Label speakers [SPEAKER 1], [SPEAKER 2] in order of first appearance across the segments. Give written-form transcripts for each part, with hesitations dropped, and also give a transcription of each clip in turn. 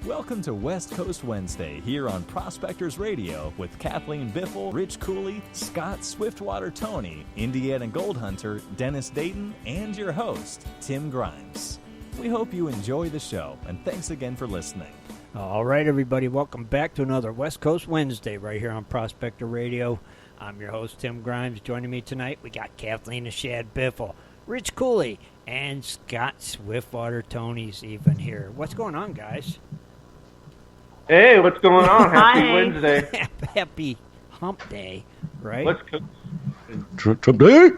[SPEAKER 1] Welcome to West Coast Wednesday here on Prospectors Radio with Kathleen Biffle, Rich Cooley, Scott Swiftwater Toney, Indiana Gold Hunter, Dennis Dayton, and your host, Tim Grimes. We hope you enjoy the show, and thanks again for listening.
[SPEAKER 2] All right, everybody, welcome back to another West Coast Wednesday right here on Prospector Radio. I'm your host, Tim Grimes. Joining me tonight, we got Kathleen and Shad Biffle, Rich Cooley, and Scott Swiftwater Toney's even here. What's going on, guys?
[SPEAKER 3] Hey, what's going on? Happy Wednesday.
[SPEAKER 2] Happy hump day, right?
[SPEAKER 3] Let's go.
[SPEAKER 4] Trump Day?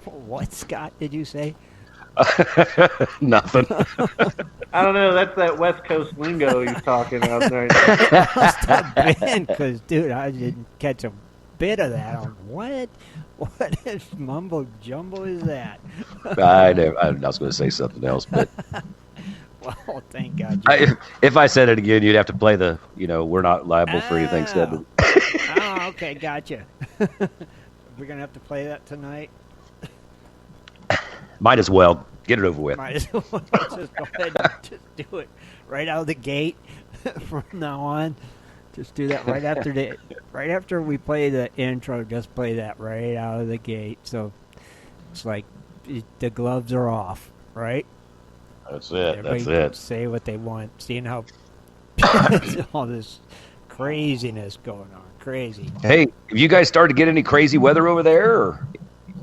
[SPEAKER 2] What, Scott, did you say?
[SPEAKER 4] Nothing.
[SPEAKER 3] I don't know. That's that West Coast lingo he's talking out there.
[SPEAKER 2] Because, dude, I didn't catch a bit of that. What is mumbo jumbo is that?
[SPEAKER 4] I was going to say something else, but
[SPEAKER 2] well, thank God.
[SPEAKER 4] If I said it again, you'd have to play the, we're not liable for anything said.
[SPEAKER 2] Oh, okay, gotcha. We're going to have to play that tonight?
[SPEAKER 4] Might as well. Get it over with.
[SPEAKER 2] Might as well. Just go ahead and just do it right out of the gate from now on. Just do that right after we play the intro. Just play that right out of the gate. So it's like the gloves are off, right?
[SPEAKER 4] That's it.
[SPEAKER 2] Everybody
[SPEAKER 4] That's it.
[SPEAKER 2] Say what they want. Seeing how all this craziness going on. Crazy.
[SPEAKER 4] Hey, have you guys started to get any crazy weather over there? Or?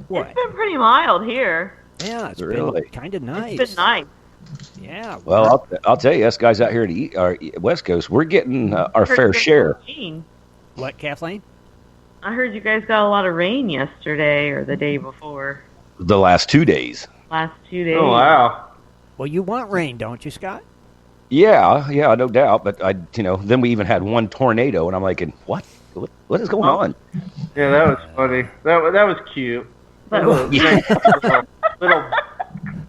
[SPEAKER 2] What?
[SPEAKER 5] It's been pretty mild here.
[SPEAKER 2] Yeah, it's
[SPEAKER 4] Really?
[SPEAKER 2] been kind of nice.
[SPEAKER 5] It's been nice.
[SPEAKER 2] Yeah.
[SPEAKER 4] Well, I'll tell you, us guys out here at the West Coast, we're getting our fair share.
[SPEAKER 5] Rain.
[SPEAKER 2] What, Kathleen?
[SPEAKER 5] I heard you guys got a lot of rain yesterday or the day before.
[SPEAKER 4] The last 2 days.
[SPEAKER 5] Last 2 days.
[SPEAKER 3] Oh, wow.
[SPEAKER 2] Well, you want rain, don't you, Scott?
[SPEAKER 4] Yeah, no doubt. But then we even had one tornado, and I'm like, what is going on?
[SPEAKER 3] Yeah, that was funny. That was cute.
[SPEAKER 5] But-
[SPEAKER 3] Little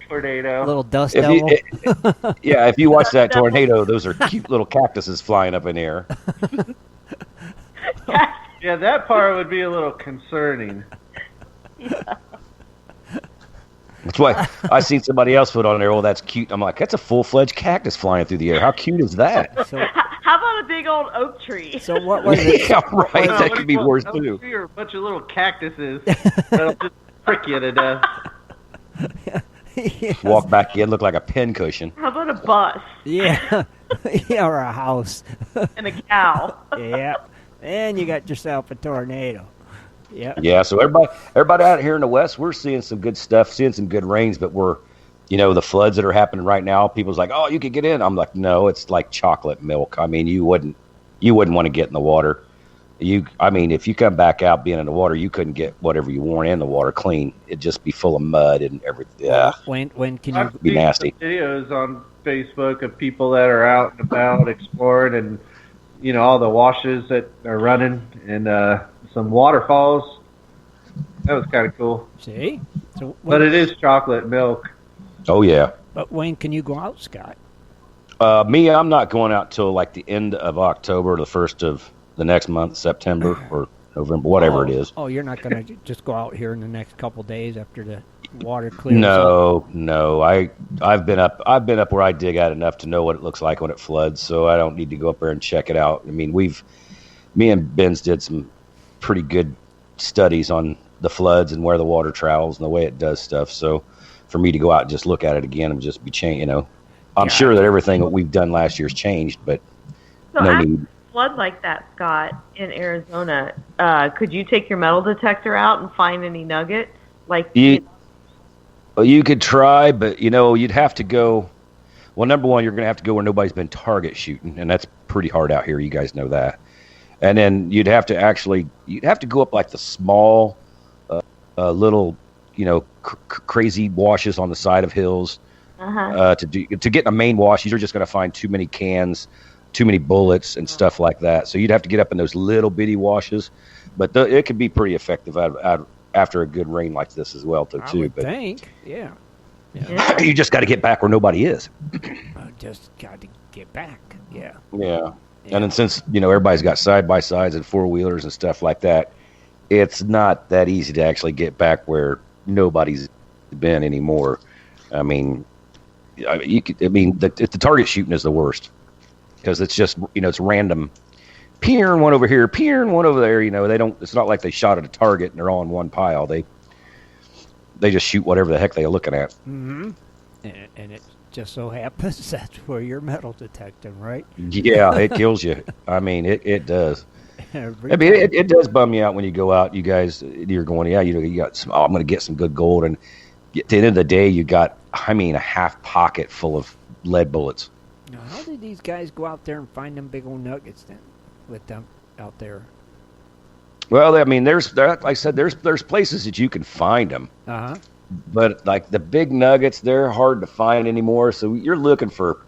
[SPEAKER 3] tornado.
[SPEAKER 2] A little dust
[SPEAKER 4] If
[SPEAKER 2] devil.
[SPEAKER 4] if you watch that tornado, those are cute little cactuses flying up in the air.
[SPEAKER 3] Yeah, that part would be a little concerning.
[SPEAKER 4] That's why I seen somebody else put on there, oh, that's cute. I'm like, that's a full-fledged cactus flying through the air. How cute is that?
[SPEAKER 2] So,
[SPEAKER 5] How about a big old oak tree?
[SPEAKER 2] so what was it?
[SPEAKER 4] Yeah, right.
[SPEAKER 3] Well,
[SPEAKER 4] That
[SPEAKER 3] what
[SPEAKER 4] could
[SPEAKER 3] do you
[SPEAKER 4] be worse,
[SPEAKER 3] want?
[SPEAKER 4] too.
[SPEAKER 3] You're a bunch of little cactuses that'll just prick you to death.
[SPEAKER 2] Yes.
[SPEAKER 4] Walk back in, look like a pincushion.
[SPEAKER 5] How about a bus
[SPEAKER 2] Yeah. Yeah, or a house.
[SPEAKER 5] and a cow?
[SPEAKER 2] Yeah. And you got yourself a tornado. Yep.
[SPEAKER 4] Yeah, so everybody out here in the West, we're seeing some good stuff, seeing some good rains, but we're, the floods that are happening right now, people's like, oh, you could get in. I'm like, no, it's like chocolate milk. I mean, you wouldn't want to get in the water. If you come back out being in the water, you couldn't get whatever you want in the water clean. It'd just be full of mud and everything. Yeah.
[SPEAKER 2] When can you?
[SPEAKER 3] I've
[SPEAKER 4] Be
[SPEAKER 3] seen
[SPEAKER 4] nasty.
[SPEAKER 3] some videos on Facebook of people that are out and about exploring and, all the washes that are running and some waterfalls. That was kind of cool.
[SPEAKER 2] See? So
[SPEAKER 3] But it is chocolate milk.
[SPEAKER 4] Oh, yeah.
[SPEAKER 2] But when can you go out, Scott?
[SPEAKER 4] Me, I'm not going out till like the end of October, the first of the next month, September or November, whatever it is.
[SPEAKER 2] Oh, you're not going to just go out here in the next couple days after the water clears?
[SPEAKER 4] No. I've been up where I dig out enough to know what it looks like when it floods, so I don't need to go up there and check it out. I mean, me and Ben's did some pretty good studies on the floods and where the water travels and the way it does stuff. So for me to go out and just look at it again and just be changed, I'm sure that everything that we've done last year's changed, but
[SPEAKER 5] So
[SPEAKER 4] no
[SPEAKER 5] after
[SPEAKER 4] need.
[SPEAKER 5] a flood like that, Scott, in Arizona, could you take your metal detector out and find any nuggets?
[SPEAKER 4] Well, you could try, but you'd have to go. Well, number one, you're going to have to go where nobody's been target shooting, and that's pretty hard out here. You guys know that. And then you'd have to go up like the small, little, crazy washes on the side of hills. To get in a main wash. You're just going to find too many cans, too many bullets, and stuff like that. So you'd have to get up in those little bitty washes, but it could be pretty effective after a good rain like this as well, too.
[SPEAKER 2] I would think, yeah.
[SPEAKER 4] You just got to get back where nobody is.
[SPEAKER 2] Just got to get back, yeah.
[SPEAKER 4] Yeah. And then since, everybody's got side-by-sides and four-wheelers and stuff like that, it's not that easy to actually get back where nobody's been anymore. I mean, the target shooting is the worst because it's just, it's random. Peering one over here, peering one over there. It's not like they shot at a target and they're all in one pile. They just shoot whatever the heck they're looking at.
[SPEAKER 2] Mm-hmm. And it just so happens that's where you're metal detecting, right?
[SPEAKER 4] Yeah, it kills you. It does. It does bum you out when you go out. You guys, you're going, you got some, I'm going to get some good gold. And at the end of the day, you got, a half pocket full of lead bullets.
[SPEAKER 2] Now, how did these guys go out there and find them big old nuggets then with them out there?
[SPEAKER 4] Well, like I said, there's places that you can find them.
[SPEAKER 2] Uh-huh.
[SPEAKER 4] But like the big nuggets, they're hard to find anymore. So you're looking for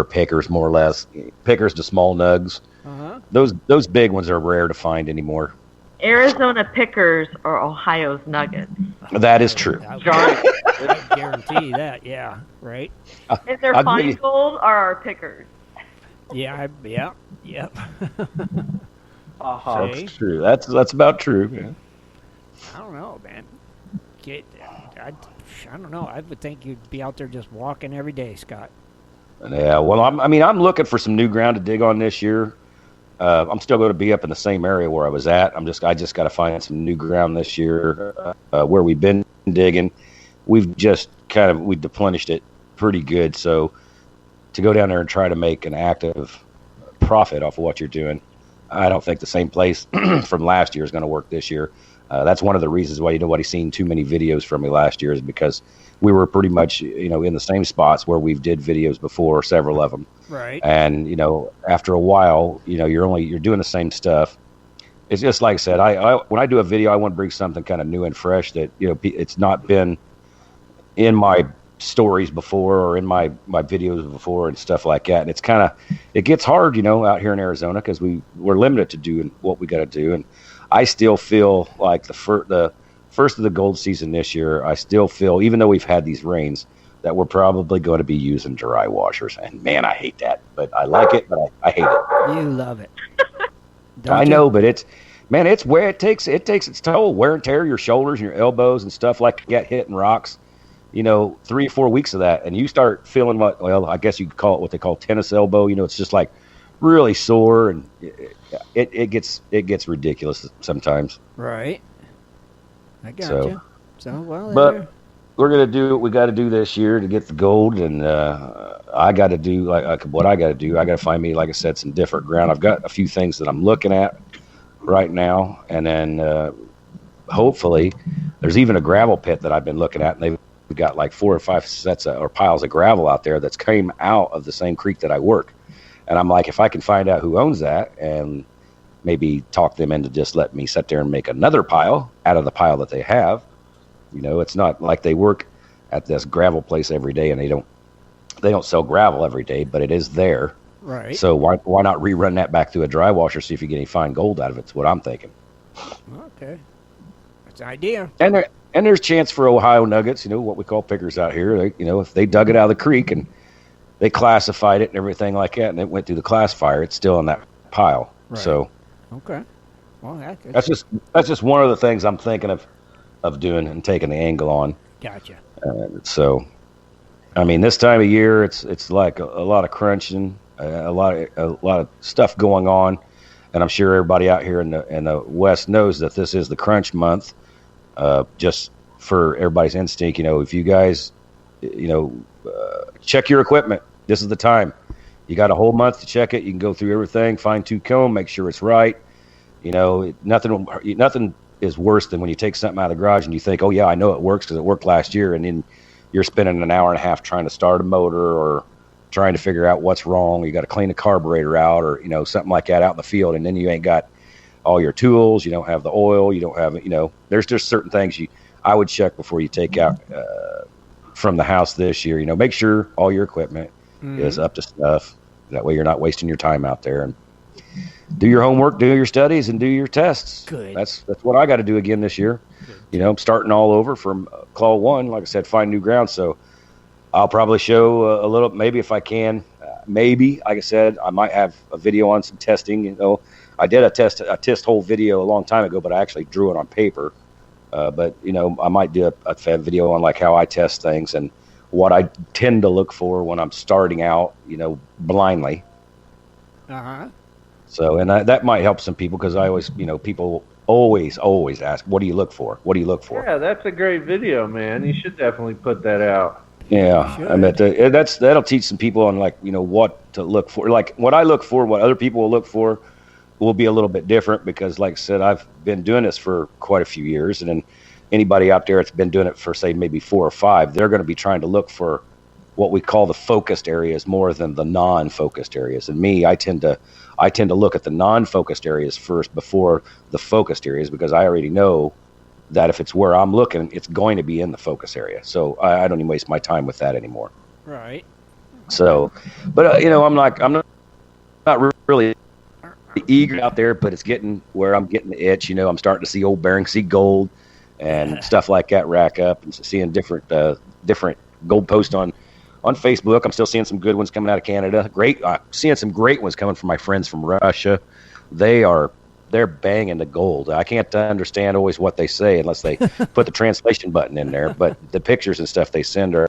[SPEAKER 4] pickers more or less, pickers to small nugs.
[SPEAKER 2] Uh-huh.
[SPEAKER 4] Those big ones are rare to find anymore.
[SPEAKER 5] Arizona pickers are Ohio's nuggets.
[SPEAKER 4] That is true.
[SPEAKER 2] I guarantee that. Yeah. Right.
[SPEAKER 5] And their fine gold are our pickers.
[SPEAKER 2] Yeah. Yep.
[SPEAKER 3] Uh-huh.
[SPEAKER 4] That's true. That's about true. Yeah.
[SPEAKER 2] I don't know, man. I don't know. I would think you'd be out there just walking every day, Scott.
[SPEAKER 4] Yeah, well, I'm looking for some new ground to dig on this year. I'm still going to be up in the same area where I was at. I just got to find some new ground this year where we've been digging. We've just we deplenished it pretty good. So to go down there and try to make an active profit off of what you're doing, I don't think the same place from last year is going to work this year. That's one of the reasons why nobody's seen too many videos from me last year is because we were pretty much, in the same spots where we've did videos before, several of them.
[SPEAKER 2] Right.
[SPEAKER 4] And, after a while, you're doing the same stuff. It's just like I said, I when I do a video, I want to bring something kind of new and fresh that, it's not been in my stories before or in my videos before and stuff like that. And it gets hard, out here in Arizona because we're limited to doing what we got to do. And I still feel like the first of the gold season this year, I still feel, even though we've had these rains, that we're probably going to be using dry washers. And man, I hate that, but I like it, but I hate it.
[SPEAKER 2] You love it.
[SPEAKER 4] I know, but it's where it takes its toll, wear and tear, your shoulders and your elbows and stuff like get hit in rocks, 3 or 4 weeks of that. And you start feeling I guess you could call it what they call tennis elbow. It's just like really sore and it gets ridiculous sometimes.
[SPEAKER 2] Right. I got you. So, well,
[SPEAKER 4] but we're going to do what we got to do this year to get the gold. And I got to do what I got to do. I got to find me, like I said, some different ground. I've got a few things that I'm looking at right now. And then hopefully there's even a gravel pit that I've been looking at. And they've got like 4 or 5 sets or piles of gravel out there that's came out of the same creek that I work. And I'm like, if I can find out who owns that and maybe talk them into just letting me sit there and make another pile out of the pile that they have, it's not like they work at this gravel place every day and they don't sell gravel every day, but it is there.
[SPEAKER 2] Right.
[SPEAKER 4] So why not rerun that back through a dry washer, see if you get any fine gold out of it? That's what I'm thinking.
[SPEAKER 2] Okay. That's an idea.
[SPEAKER 4] And there's chance for Ohio nuggets, what we call pickers out here. They, if they dug it out of the creek and they classified it and everything like that, and it went through the classifier, it's still in that pile. Right. So,
[SPEAKER 2] okay. Well,
[SPEAKER 4] that's just one of the things I'm thinking of doing and taking the angle on.
[SPEAKER 2] Gotcha.
[SPEAKER 4] So, this time of year, it's like a lot of crunching, a lot of stuff going on, and I'm sure everybody out here in the West knows that this is the crunch month. Just for everybody's instinct, if you guys, check your equipment. This is the time. You got a whole month to check it. You can go through everything, fine-tooth comb, make sure it's right. Nothing is worse than when you take something out of the garage and you think, oh, yeah, I know it works because it worked last year, and then you're spending an hour and a half trying to start a motor or trying to figure out what's wrong. You got to clean the carburetor out or, something like that out in the field, and then you ain't got all your tools. You don't have the oil. You don't have, there's just certain things I would check before you take out from the house this year. Make sure all your equipment is up to snuff. That way you're not wasting your time out there. And do your homework, do your studies, and do your tests.
[SPEAKER 2] Good.
[SPEAKER 4] That's what I got to do again this year. Good. I'm starting all over from claw 1. Like I said, find new ground. So I'll probably show a little, maybe if I can. Maybe, like I said, I might have a video on some testing. I did a test hole video a long time ago, but I actually drew it on paper. But I might do a video on like how I test things and what I tend to look for when I'm starting out, blindly.
[SPEAKER 2] Uh-huh.
[SPEAKER 4] So, and that might help some people because I always, people always ask, what do you look for? What do you look for?
[SPEAKER 3] Yeah, that's a great video, man. You should definitely put that out.
[SPEAKER 4] Yeah, I mean, that'll teach some people on what to look for. Like what I look for, what other people will look for, will be a little bit different because, like I said, I've been doing this for quite a few years, and then anybody out there that's been doing it for say maybe 4 or 5, they're going to be trying to look for what we call the focused areas more than the non-focused areas. And me, I tend to look at the non-focused areas first before the focused areas because I already know that if it's where I'm looking, it's going to be in the focus area. So I don't even waste my time with that anymore.
[SPEAKER 2] Right.
[SPEAKER 4] So, but I'm not really eager out there, but it's getting where I'm getting the itch. I'm starting to see old Bering Sea gold and stuff like that rack up, and seeing different gold posts on Facebook. I'm still seeing some good ones coming out of Canada. Great, seeing some great ones coming from my friends from Russia. They're banging the gold. I can't understand always what they say unless they put the translation button in there. But the pictures and stuff they send are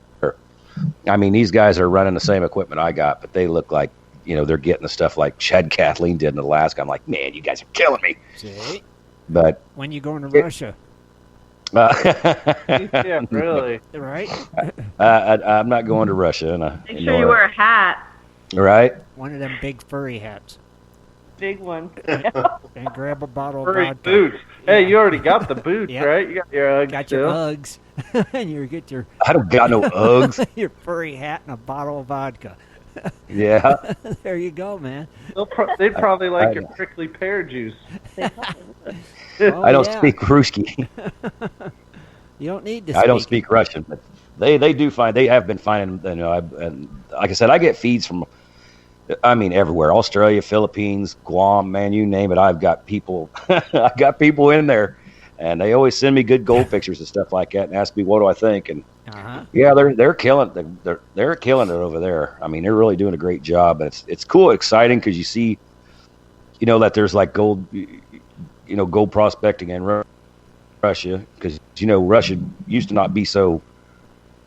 [SPEAKER 4] I mean, these guys are running the same equipment I got, but they look like, they're getting the stuff like Shad Kathleen did in Alaska. I'm like, man, you guys are killing me.
[SPEAKER 2] See?
[SPEAKER 4] But
[SPEAKER 2] when you going to Russia?
[SPEAKER 3] Yeah, really.
[SPEAKER 2] Right?
[SPEAKER 4] I'm not going to Russia.
[SPEAKER 5] Make sure you wear a hat.
[SPEAKER 4] Right?
[SPEAKER 2] One of them big furry hats.
[SPEAKER 5] Big one.
[SPEAKER 2] And grab a bottle of vodka.
[SPEAKER 3] Boots. Hey, you already got the boots,
[SPEAKER 2] Yep.
[SPEAKER 3] right? You got your Uggs.
[SPEAKER 2] Got
[SPEAKER 3] still.
[SPEAKER 2] your Uggs. And you get your
[SPEAKER 4] I don't got no Uggs.
[SPEAKER 2] your furry hat and a bottle of vodka.
[SPEAKER 4] Yeah.
[SPEAKER 2] There you go, man.
[SPEAKER 3] They'd probably like your prickly pear juice.
[SPEAKER 2] Oh,
[SPEAKER 4] I don't
[SPEAKER 2] yeah.
[SPEAKER 4] speak Ruski.
[SPEAKER 2] You don't need to.
[SPEAKER 4] I don't speak Russian, but they do find, they have been finding. And like I said, I get feeds from, everywhere: Australia, Philippines, Guam, man, you name it. I've got people. I got people in there, and they always send me good gold pictures and stuff like that, and ask me what do I think. And yeah, they're killing. They're killing it over there. I mean, they're really doing a great job. And it's cool, exciting because you see, that there's like gold. Gold prospecting in Russia, because Russia used to not be so,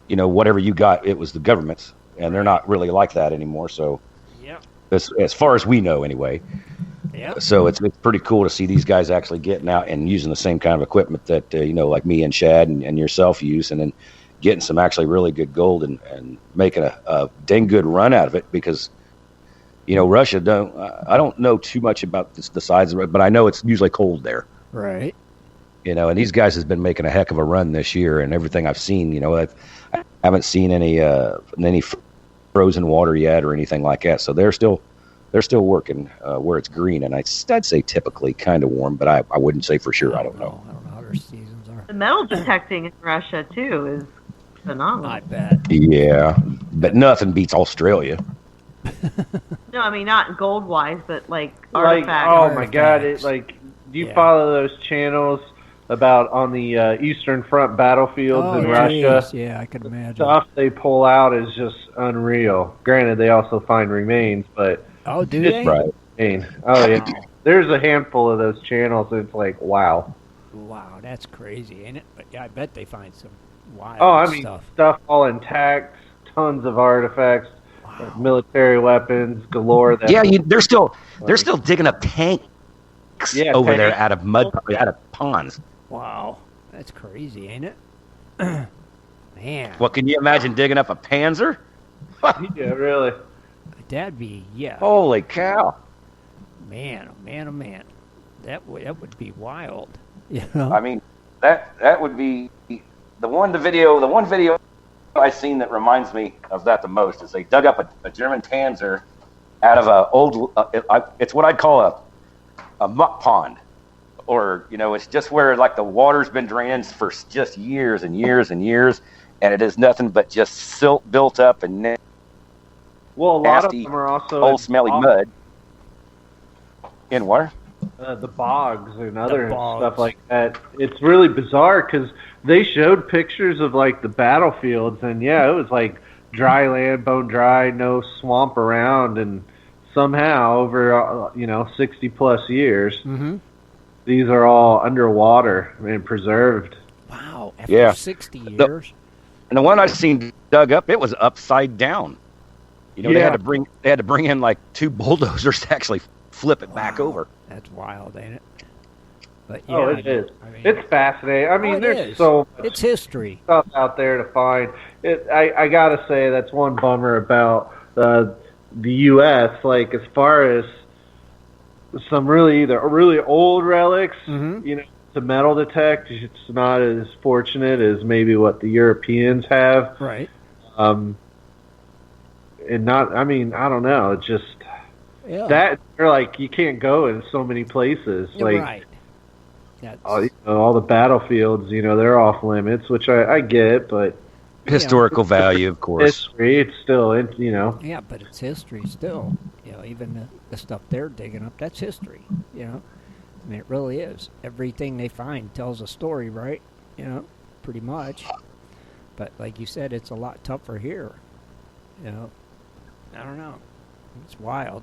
[SPEAKER 4] whatever you got, it was the government's, and they're not really like that anymore. So,
[SPEAKER 2] yeah,
[SPEAKER 4] as far as we know, anyway.
[SPEAKER 2] Yeah.
[SPEAKER 4] So it's pretty cool to see these guys actually getting out and using the same kind of equipment that like me and Shad and yourself use, and then getting some actually really good gold and making a dang good run out of it because. Russia I don't know too much about the sides of it, but I know it's usually cold there.
[SPEAKER 2] Right.
[SPEAKER 4] And these guys has been making a heck of a run this year, and everything I've seen, I haven't seen any frozen water yet or anything like that. So they're still working where it's green, and I'd say typically kind of warm, but I wouldn't say for sure. I don't know.
[SPEAKER 2] I don't know how their seasons are.
[SPEAKER 5] The metal detecting in Russia too is phenomenal.
[SPEAKER 2] I bet.
[SPEAKER 4] Yeah, but nothing beats Australia.
[SPEAKER 5] No, not gold wise, but like artifacts.
[SPEAKER 3] Oh my God! Do you follow those channels about on the Eastern Front battlefields in Russia?
[SPEAKER 2] Yeah, I can imagine.
[SPEAKER 3] Stuff they pull out is just unreal. Granted, they also find remains, but
[SPEAKER 2] do they?
[SPEAKER 4] Right.
[SPEAKER 3] Oh yeah, there's a handful of those channels. It's like wow.
[SPEAKER 2] Wow, that's crazy, ain't it? But yeah, I bet they find some wild
[SPEAKER 3] stuff all intact, tons of artifacts.
[SPEAKER 2] Wow.
[SPEAKER 3] Military weapons galore.
[SPEAKER 4] They're still digging up tanks over there out of mud, out of ponds.
[SPEAKER 2] Wow, that's crazy, ain't it? Man.
[SPEAKER 4] Well, can you imagine digging up a Panzer?
[SPEAKER 3] Yeah, really.
[SPEAKER 2] That'd be
[SPEAKER 4] Holy cow!
[SPEAKER 2] Man, oh man, oh man, that would be wild.
[SPEAKER 4] That would be the one video I've seen that reminds me of that the most is they dug up a German Panzer out of a old. It's what I'd call a muck pond, or it's just where like the water's been drained for just years and years and years, and it is nothing but just silt built up and
[SPEAKER 3] a lot of them are also
[SPEAKER 4] old smelly mud. In where?
[SPEAKER 3] The bogs and other stuff like that. It's really bizarre because they showed pictures of like the battlefields, and it was like dry land, bone dry, no swamp around, and somehow over 60 plus years, these are all underwater and preserved.
[SPEAKER 2] Wow, after 60 years.
[SPEAKER 4] And the one I seen dug up, it was upside down. You know, they had to bring in like 2 bulldozers to actually flip it back over.
[SPEAKER 2] That's wild, ain't it? But
[SPEAKER 3] Oh, it is. I mean, it's fascinating. I mean, there's so much
[SPEAKER 2] it's history
[SPEAKER 3] stuff out there to find. I gotta say that's one bummer about the U.S. Like as far as some really old relics, you know, to metal detect, it's not as fortunate as maybe what the Europeans have.
[SPEAKER 2] right.
[SPEAKER 3] And not, I mean, I don't know. It's just that they're like you can't go in so many places. Like
[SPEAKER 2] right.
[SPEAKER 3] all the battlefields, you know, they're off limits, which I get, but
[SPEAKER 4] historical value, of course.
[SPEAKER 3] History, it's still, you know.
[SPEAKER 2] Yeah, but it's history still. You know, even the stuff they're digging up, that's history. You know, I mean, it really is. Everything they find tells a story, right? You know, pretty much. But like you said, it's a lot tougher here. You know, I don't know. It's wild.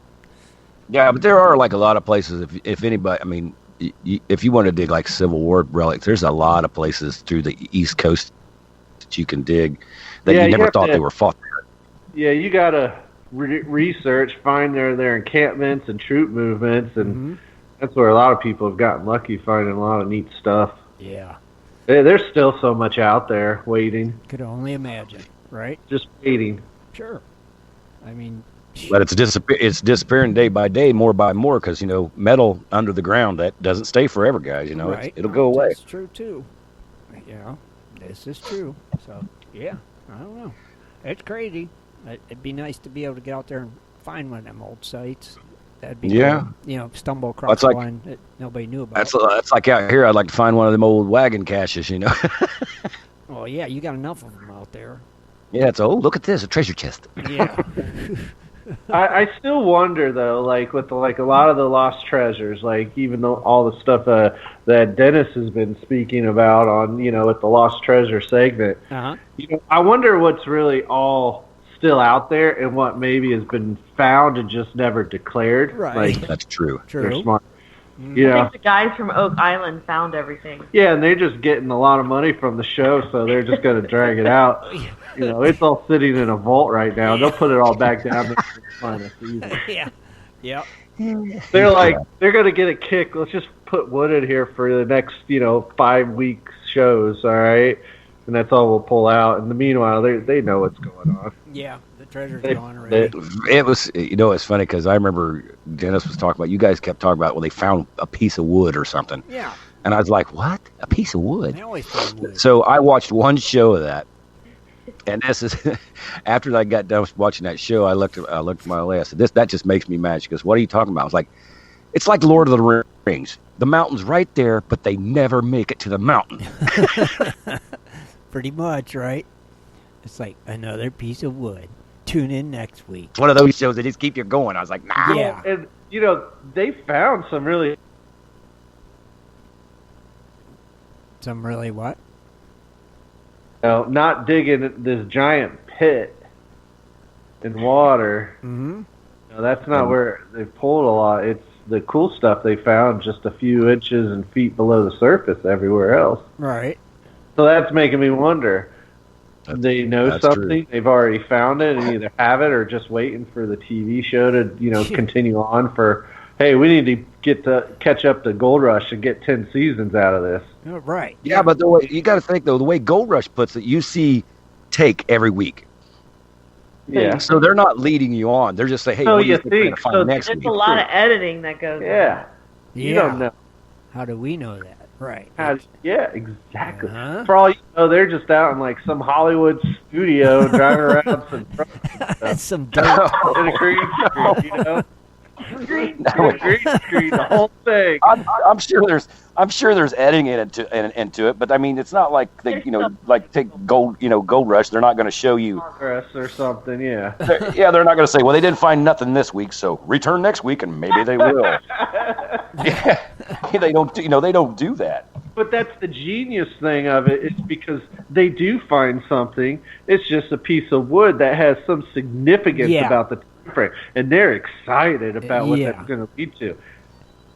[SPEAKER 4] Yeah, but there are like a lot of places. If anybody, I mean, if you want to dig like Civil War relics, there's a lot of places through the East Coast that you can dig that you never thought they were fought there.
[SPEAKER 3] Yeah, you gotta research, find their encampments and troop movements, and that's where a lot of people have gotten lucky finding a lot of neat stuff.
[SPEAKER 2] Yeah.
[SPEAKER 3] There's still so much out there waiting.
[SPEAKER 2] Could only imagine, right?
[SPEAKER 3] Just waiting.
[SPEAKER 2] Sure. I mean,
[SPEAKER 4] but it's disappearing day by day, more by more, because, you know, metal under the ground, that doesn't stay forever, guys. You know,
[SPEAKER 2] right.
[SPEAKER 4] It'll go away.
[SPEAKER 2] That's true, too. You know, this is true. So, yeah, I don't know. It's crazy. It'd be nice to be able to get out there and find one of them old sites. That'd be cool. You know, stumble across one that nobody knew about.
[SPEAKER 4] That's like out here. I'd like to find one of them old wagon caches, you know.
[SPEAKER 2] Well, yeah, you got enough of them out there.
[SPEAKER 4] Yeah, it's look at this, a treasure chest.
[SPEAKER 2] Yeah.
[SPEAKER 3] I still wonder though, like with a lot of the lost treasures, like even though all the stuff that Dennis has been speaking about on, you know, with the lost treasure segment. You know, I wonder what's really all still out there and what maybe has been found and just never declared.
[SPEAKER 2] Right.
[SPEAKER 3] Like,
[SPEAKER 4] that's true.
[SPEAKER 3] They're smart.
[SPEAKER 5] I think the guys from Oak Island found everything.
[SPEAKER 3] Yeah, and they're just getting a lot of money from the show, so they're just going to drag it out. You know, it's all sitting in a vault right now. They'll put it all back down next to the final season.
[SPEAKER 2] Yeah. Yep.
[SPEAKER 3] They're like, they're going to get a kick. Let's just put wood in here for the next, 5 weeks shows, all right? And that's all we'll pull out. In the meanwhile, they know what's going on.
[SPEAKER 2] Yeah, the treasure's gone already.
[SPEAKER 4] It was, it's funny because I remember Dennis was talking about, you guys kept talking about, well, they found a piece of wood or something.
[SPEAKER 2] Yeah.
[SPEAKER 4] And I was like, what? A piece of wood?
[SPEAKER 2] They always find wood.
[SPEAKER 4] So I watched one show of that. And this is, after I got done watching that show, I looked at my list. That just makes me mad. She goes, what are you talking about? I was like, it's like Lord of the Rings. The mountain's right there, but they never make it to the mountain.
[SPEAKER 2] Pretty much, right? It's like another piece of wood. Tune in next week.
[SPEAKER 4] It's one of those shows that just keep you going. I was like, nah.
[SPEAKER 2] Yeah.
[SPEAKER 3] And, they found some really...
[SPEAKER 2] Some really what?
[SPEAKER 3] Not digging this giant pit in water.
[SPEAKER 2] Mm-hmm.
[SPEAKER 3] That's not where they pulled a lot. It's the cool stuff they found just a few inches and feet below the surface everywhere else.
[SPEAKER 2] Right.
[SPEAKER 3] So that's making me wonder. They know something.
[SPEAKER 4] True.
[SPEAKER 3] They've already found it and either have it or just waiting for the TV show to, continue on for, hey, we need to catch up to Gold Rush and get 10 seasons out of this.
[SPEAKER 2] Oh, right.
[SPEAKER 4] Yeah, but the way you got to think though, the way Gold Rush puts it, you see take every week.
[SPEAKER 3] Yeah.
[SPEAKER 4] So they're not leading you on. They're just saying, hey, what do you think we're going to find next week?
[SPEAKER 5] There's a lot of editing that goes on.
[SPEAKER 3] You don't know.
[SPEAKER 2] How do we know that? Right.
[SPEAKER 3] Yeah, exactly. For all you know, they're just out in like some Hollywood studio driving around some trucks and stuff.
[SPEAKER 2] Some dirt.
[SPEAKER 3] In a green screen, Green screen, the whole thing.
[SPEAKER 4] I'm sure there's editing into it, but I mean, it's not like they, like take Gold Rush. They're not going to show you
[SPEAKER 3] progress or something. Yeah.
[SPEAKER 4] They're not going to say, well, they didn't find nothing this week, so return next week, and maybe they will. Yeah, they don't do that.
[SPEAKER 3] But that's the genius thing of it. It's because they do find something. It's just a piece of wood that has some significance about the time frame, and they're excited about what that's going to lead to.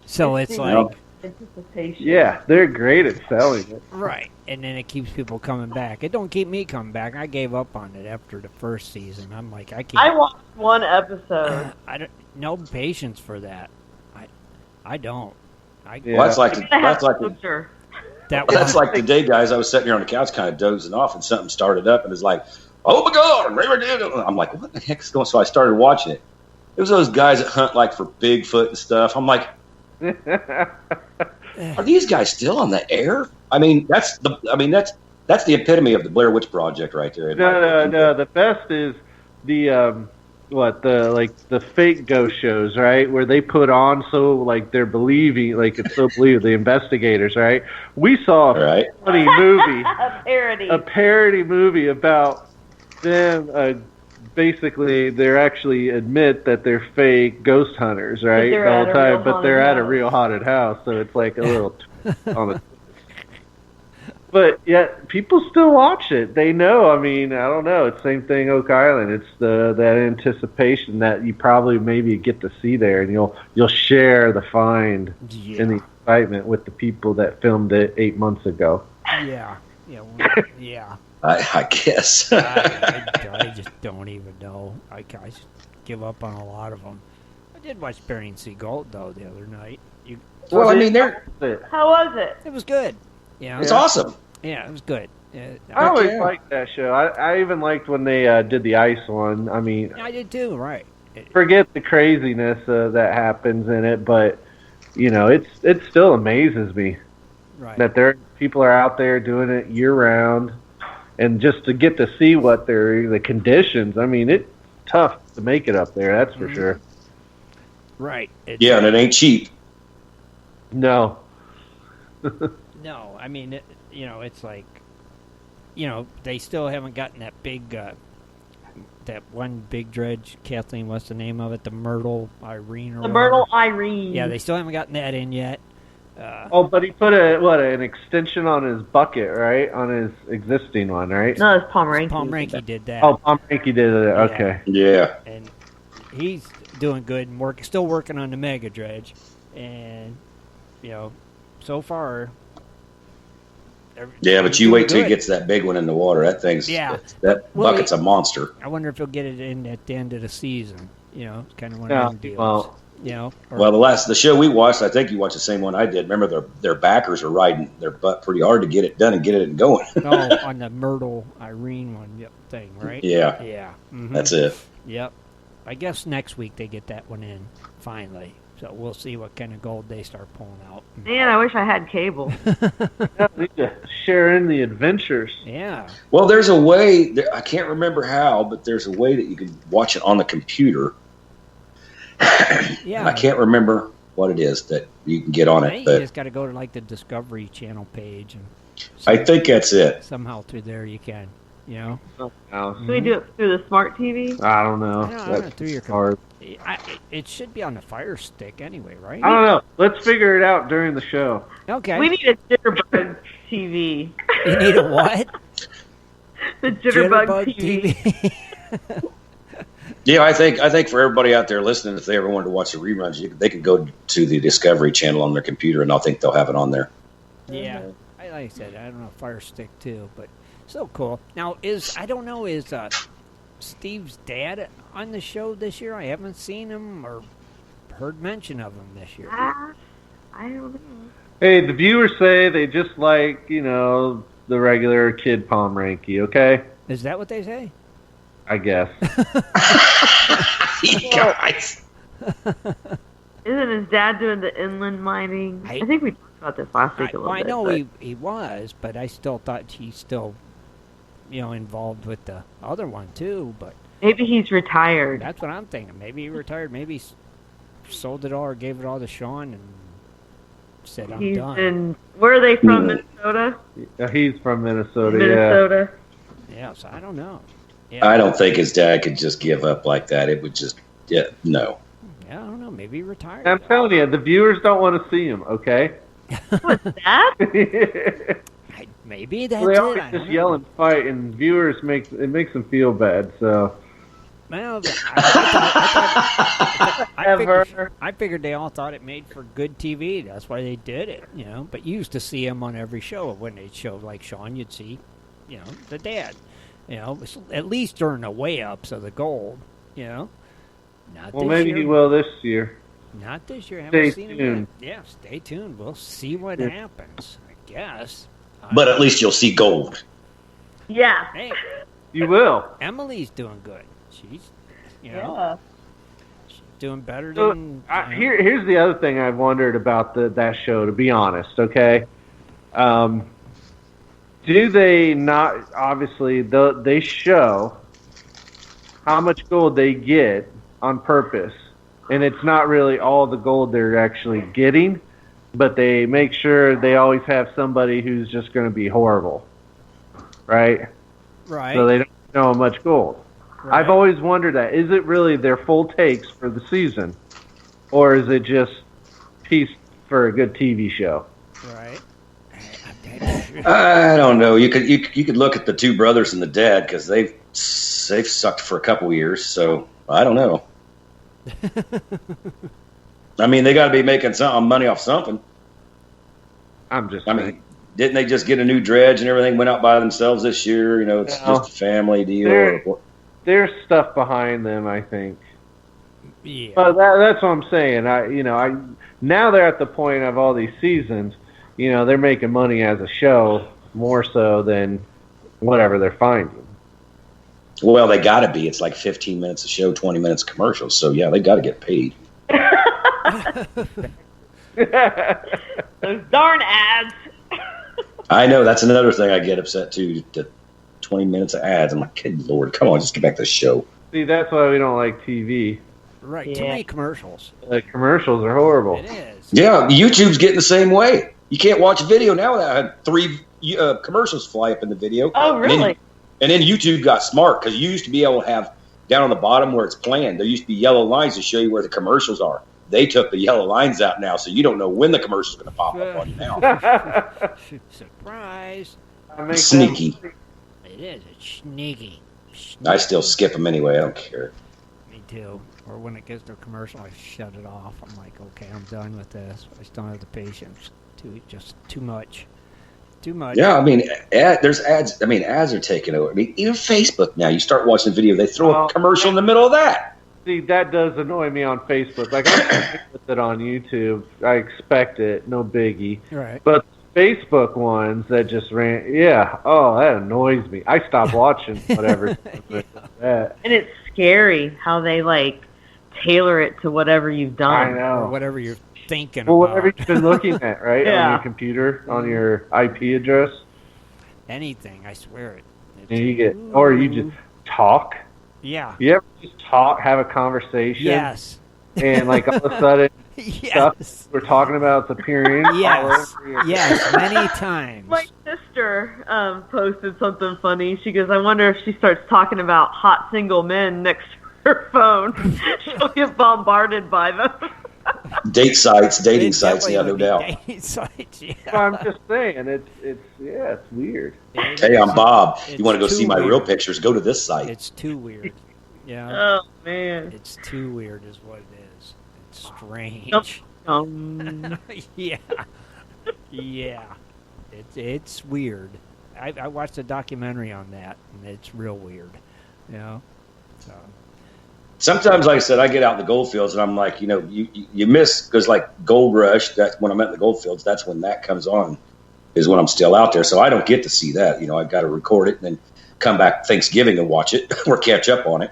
[SPEAKER 2] So it's like
[SPEAKER 5] Anticipation.
[SPEAKER 3] Yeah, they're great at selling it.
[SPEAKER 2] Right, and then it keeps people coming back. It don't keep me coming back. I gave up on it after the first season. I'm like, I can't.
[SPEAKER 5] I watched one episode.
[SPEAKER 2] I don't no patience for that. I don't.
[SPEAKER 3] Yeah.
[SPEAKER 4] Well, that's like
[SPEAKER 2] That
[SPEAKER 4] the day, guys. I was sitting here on the couch, kind of dozing off, and something started up, and it's like, "Oh my God!" I'm like, "What the heck is going?" So I started watching it. It was those guys that hunt like for Bigfoot and stuff. I'm like, are these guys still on the air? I mean, that's the epitome of the Blair Witch Project right there.
[SPEAKER 3] No. The best is the the fake ghost shows, right? Where they put on so like they're believing, like it's so believable. The investigators, right? We saw a funny movie, a parody movie about them. Basically, they're actually admit that they're fake ghost hunters, right? The whole time, but they're at a real haunted house, so it's like a little on the. But yet, people still watch it. They know. I mean, I don't know. It's the same thing, Oak Island. It's that anticipation that you probably maybe get to see there, and you'll share the find and the excitement with the people that filmed it 8 months ago.
[SPEAKER 2] Yeah.
[SPEAKER 4] I guess.
[SPEAKER 2] I just don't even know. I just give up on a lot of them. I did watch Bering Sea Gold, though, the other night.
[SPEAKER 4] Well, I mean,
[SPEAKER 5] How was it?
[SPEAKER 2] It was good. Yeah,
[SPEAKER 4] it's awesome.
[SPEAKER 2] Yeah, it was good.
[SPEAKER 3] I always liked that show. I even liked when they did the ice one. I mean,
[SPEAKER 2] I did too. Right.
[SPEAKER 3] Forget the craziness that happens in it, but it still amazes me that people are out there doing it year round, and just to get to see what the conditions. I mean, it's tough to make it up there. That's for sure.
[SPEAKER 2] Right.
[SPEAKER 4] And it ain't cheap.
[SPEAKER 3] No.
[SPEAKER 2] No, I mean, it's like, they still haven't gotten that big, that one big dredge. Kathleen, what's the name of it? The Myrtle Irene.
[SPEAKER 5] The Myrtle Irene.
[SPEAKER 2] Yeah, they still haven't gotten that in yet.
[SPEAKER 3] But he put an extension on his bucket, right? On his existing one, right?
[SPEAKER 5] No, it's Pomeranke.
[SPEAKER 2] Pomeranke did that.
[SPEAKER 3] Oh, Pomeranke did it. Okay.
[SPEAKER 4] Yeah.
[SPEAKER 2] And he's doing good and still working on the mega dredge, and so far.
[SPEAKER 4] Yeah, but you wait till he gets that big one in the water. That thing's that bucket's a monster.
[SPEAKER 2] I wonder if he'll get it in at the end of the season. It's kind of one of them deals.
[SPEAKER 4] The show we watched, I think you watched the same one I did. Remember, their backers are riding their butt pretty hard to get it done and get it going.
[SPEAKER 2] On the Myrtle Irene one thing, right?
[SPEAKER 4] Yeah.
[SPEAKER 2] Yeah. Mm-hmm.
[SPEAKER 4] That's it.
[SPEAKER 2] Yep. I guess next week they get that one in, finally. So we'll see what kind of gold they start pulling out.
[SPEAKER 5] Man, I wish I had cable.
[SPEAKER 3] We need to share in the adventures.
[SPEAKER 2] Yeah.
[SPEAKER 4] Well, there's a way, I can't remember how, but there's a way that you can watch it on the computer.
[SPEAKER 2] Yeah.
[SPEAKER 4] I can't remember what it is that you can get on it. But
[SPEAKER 2] you just got to go to the Discovery Channel page. And
[SPEAKER 4] I think that's it.
[SPEAKER 2] Somehow through there you can,
[SPEAKER 5] Can we do it through the smart TV?
[SPEAKER 3] I don't know.
[SPEAKER 2] That's through your
[SPEAKER 3] hard.
[SPEAKER 2] It should be on the Fire Stick anyway, right?
[SPEAKER 3] I don't know. Let's figure it out during the show.
[SPEAKER 2] Okay.
[SPEAKER 5] We need a Jitterbug TV.
[SPEAKER 2] You need a what?
[SPEAKER 5] The Jitterbug TV.
[SPEAKER 4] Yeah, I think for everybody out there listening, if they ever wanted to watch the reruns, they could go to the Discovery Channel on their computer, and I think they'll have it on there.
[SPEAKER 2] Yeah, like I said, I don't know, Fire Stick too, but still cool. Now, is Steve's dad on the show this year? I haven't seen him or heard mention of him this year.
[SPEAKER 5] I don't know.
[SPEAKER 3] Hey, the viewers say they just like, the regular kid Pomeranke, okay?
[SPEAKER 2] Is that what they say?
[SPEAKER 3] I guess.
[SPEAKER 4] You guys.
[SPEAKER 5] Isn't his dad doing the inland mining? I think we talked about this last week a little bit.
[SPEAKER 2] I know he was, but I still thought he's still, involved with the other one too. But
[SPEAKER 5] maybe he's retired.
[SPEAKER 2] That's what I'm thinking. Maybe he retired. Maybe he sold it all or gave it all to Sean and said, I'm done.
[SPEAKER 5] Where are they from, Minnesota?
[SPEAKER 3] He's from Minnesota,
[SPEAKER 5] Minnesota.
[SPEAKER 2] Yeah, so I don't know.
[SPEAKER 4] Yeah. I don't think his dad could just give up like that. It would just, no.
[SPEAKER 2] Yeah, I don't know. Maybe he retired.
[SPEAKER 3] I'm telling you, the viewers don't want to see him, okay?
[SPEAKER 5] What's that?
[SPEAKER 2] Maybe that's
[SPEAKER 3] they always
[SPEAKER 2] it.
[SPEAKER 3] just yell and fight, and viewers makes them feel bad, so...
[SPEAKER 2] Well, I figured they all thought it made for good TV. That's why they did it, you know. But you used to see him on every show. When they showed like Sean, you'd see, you know, the dad. You know, at least during the way-ups of the gold, you know. Not
[SPEAKER 3] Well,
[SPEAKER 2] this
[SPEAKER 3] maybe
[SPEAKER 2] year.
[SPEAKER 3] he will this year.
[SPEAKER 2] Not this year. I
[SPEAKER 3] Stay
[SPEAKER 2] haven't seen him
[SPEAKER 3] tuned.
[SPEAKER 2] yet. Yeah, stay tuned. We'll see what happens, I guess.
[SPEAKER 6] But at least you'll see gold.
[SPEAKER 5] Yeah.
[SPEAKER 2] Hey,
[SPEAKER 3] You will.
[SPEAKER 2] Emily's doing good. She's, you know,
[SPEAKER 5] Yeah.
[SPEAKER 2] she's doing better
[SPEAKER 3] So,
[SPEAKER 2] than... you know.
[SPEAKER 3] here's the other thing I've wondered about that show, to be honest, okay? Do they not, obviously, they show how much gold they get on purpose, and it's not really all the gold they're actually getting, but they make sure they always have somebody who's just going to be horrible, right?
[SPEAKER 2] Right.
[SPEAKER 3] So they don't show how much gold.
[SPEAKER 2] right.
[SPEAKER 3] I've always wondered that. Is it really their full takes for the season, or is it just piece for a good TV show?
[SPEAKER 2] Right.
[SPEAKER 6] I don't know. You could look at the two brothers and the dad because they've sucked for a couple years. So I don't know. I mean, they got to be making some money off something.
[SPEAKER 3] I'm just.
[SPEAKER 6] I mean, didn't they just get a new dredge and everything went out by themselves this year? You know, it's just a family deal.
[SPEAKER 3] There's stuff behind them, I think.
[SPEAKER 2] Yeah.
[SPEAKER 3] But that's what I'm saying. Now they're at the point of all these seasons. You know, they're making money as a show more so than whatever they're finding.
[SPEAKER 6] Well, they got to be. It's like 15 minutes a show, 20 minutes commercials. So yeah, they got to get paid.
[SPEAKER 5] Those darn ads.
[SPEAKER 6] I know that's another thing I get upset too. The 20 minutes of ads. I'm like, good Lord, come on, just get back to the show.
[SPEAKER 3] See, that's why we don't like TV.
[SPEAKER 2] Right. Too
[SPEAKER 5] Yeah.
[SPEAKER 2] many commercials.
[SPEAKER 3] The commercials are horrible.
[SPEAKER 2] It is.
[SPEAKER 6] Yeah, YouTube's getting the same way. You can't watch a video now without 3 commercials fly up in the video.
[SPEAKER 5] Oh, really?
[SPEAKER 6] And then YouTube got smart because you used to be able to have down on the bottom where it's playing, there used to be yellow lines to show you where the commercials are. They took the yellow lines out now, so you don't know when the commercial's going to pop up on you now.
[SPEAKER 2] Surprise.
[SPEAKER 6] Sneaky.
[SPEAKER 2] It is. It's sneaky.
[SPEAKER 6] I still skip them anyway. I don't care.
[SPEAKER 2] Me too. Or when it gets to a commercial, I shut it off. I'm like, okay, I'm done with this. I just don't have the patience. Just too much. Too much.
[SPEAKER 6] Yeah, I mean, there's ads. I mean, ads are taking over. I mean, even Facebook now, you start watching a video, they throw a commercial in the middle of that.
[SPEAKER 3] See, that does annoy me on Facebook. Like, I'm with it on YouTube. I expect it. No biggie.
[SPEAKER 2] Right.
[SPEAKER 3] But Facebook ones that just ran, that annoys me. I stopped watching whatever. That.
[SPEAKER 5] And it's scary how they, like, tailor it to whatever you've done.
[SPEAKER 3] I
[SPEAKER 2] Or
[SPEAKER 3] know.
[SPEAKER 2] whatever you're thinking
[SPEAKER 3] Well,
[SPEAKER 2] about.
[SPEAKER 3] whatever you've been looking at, right?
[SPEAKER 5] Yeah.
[SPEAKER 3] On your computer, on your IP address.
[SPEAKER 2] Anything, I swear it.
[SPEAKER 3] And you get, or you just talk.
[SPEAKER 2] Yeah.
[SPEAKER 3] You ever just talk, have a conversation?
[SPEAKER 2] Yes.
[SPEAKER 3] And, like, all of a sudden, stuff
[SPEAKER 2] Yes.
[SPEAKER 3] we're talking about is appearing. all
[SPEAKER 2] Yes.
[SPEAKER 3] over your-
[SPEAKER 2] Yes. Many times.
[SPEAKER 5] My sister posted something funny. She goes, I wonder if she starts talking about hot single men next to her phone, she'll get bombarded by them.
[SPEAKER 6] Dating sites,
[SPEAKER 2] It
[SPEAKER 6] yeah,
[SPEAKER 2] definitely
[SPEAKER 6] no
[SPEAKER 2] would be
[SPEAKER 6] doubt.
[SPEAKER 2] dating sites, yeah.
[SPEAKER 3] Well, I'm just saying, it's weird.
[SPEAKER 6] Hey, I'm Bob.
[SPEAKER 2] It's
[SPEAKER 6] You want to go
[SPEAKER 2] too
[SPEAKER 6] see my
[SPEAKER 2] weird.
[SPEAKER 6] real pictures? Go to this site.
[SPEAKER 2] It's too weird. Yeah.
[SPEAKER 5] Oh, man.
[SPEAKER 2] It's too weird is what it is. It's strange. Yeah. Yeah. It's weird. I watched a documentary on that, and it's real weird. You know? So.
[SPEAKER 6] Sometimes, like I said, I get out in the gold fields and I'm like, you miss, because like Gold Rush, that's when I'm at the gold fields, that's when that comes on, is when I'm still out there. So I don't get to see that. I've got to record it and then come back Thanksgiving and watch it or catch up on it.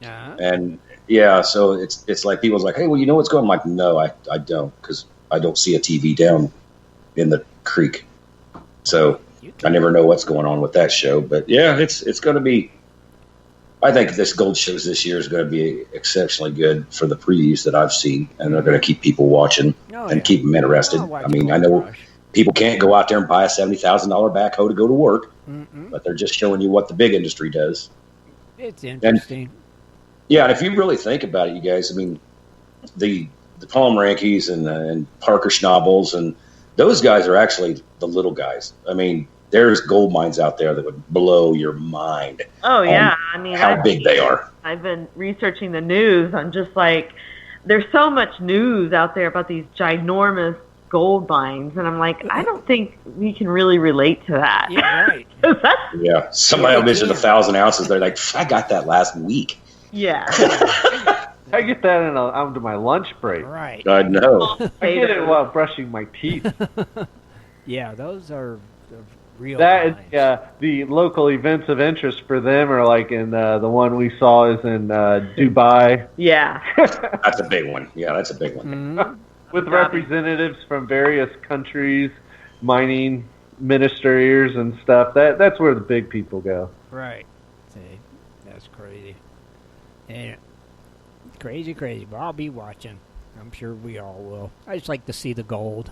[SPEAKER 2] Uh-huh.
[SPEAKER 6] And yeah, so it's like people's like, hey, well, you know what's going on? I'm like, no, I don't, because I don't see a TV down in the creek. So I never know what's going on with that show. But yeah, it's going to be, I think this gold shows this year is going to be exceptionally good for the previews that I've seen, and they're going to keep people watching and keep them interested. I mean, I know people can't go out there and buy a $70,000 backhoe to go to work, but they're just showing you what the big industry does.
[SPEAKER 2] It's interesting.
[SPEAKER 6] Yeah, and if you really think about it, you guys, I mean, the Palm Rankies and Parker Schnabels, and those guys are actually the little guys. I mean, there's gold mines out there that would blow your mind.
[SPEAKER 5] Oh yeah, I mean,
[SPEAKER 6] how big they are.
[SPEAKER 5] I've been researching the news on just like there's so much news out there about these ginormous gold mines, and I'm like, I don't think we can really relate to that.
[SPEAKER 2] Yeah, right.
[SPEAKER 6] Yeah, somebody will mention 1,000 ounces. They're like, I got that last week.
[SPEAKER 5] Yeah.
[SPEAKER 3] I get that onto my lunch break.
[SPEAKER 2] Right.
[SPEAKER 6] I know.
[SPEAKER 3] I get it while brushing my teeth.
[SPEAKER 2] Yeah, those are the real.
[SPEAKER 3] That
[SPEAKER 2] mines.
[SPEAKER 3] is, the local events of interest for them are like in the one we saw is in Dubai.
[SPEAKER 5] Yeah.
[SPEAKER 6] That's a big one. Yeah, that's a big one.
[SPEAKER 2] Mhm.
[SPEAKER 3] With representatives from various countries, mining ministers and stuff. That's where the big people go.
[SPEAKER 2] Right. See, that's crazy. And crazy. But I'll be watching. I'm sure we all will. I just like to see the gold.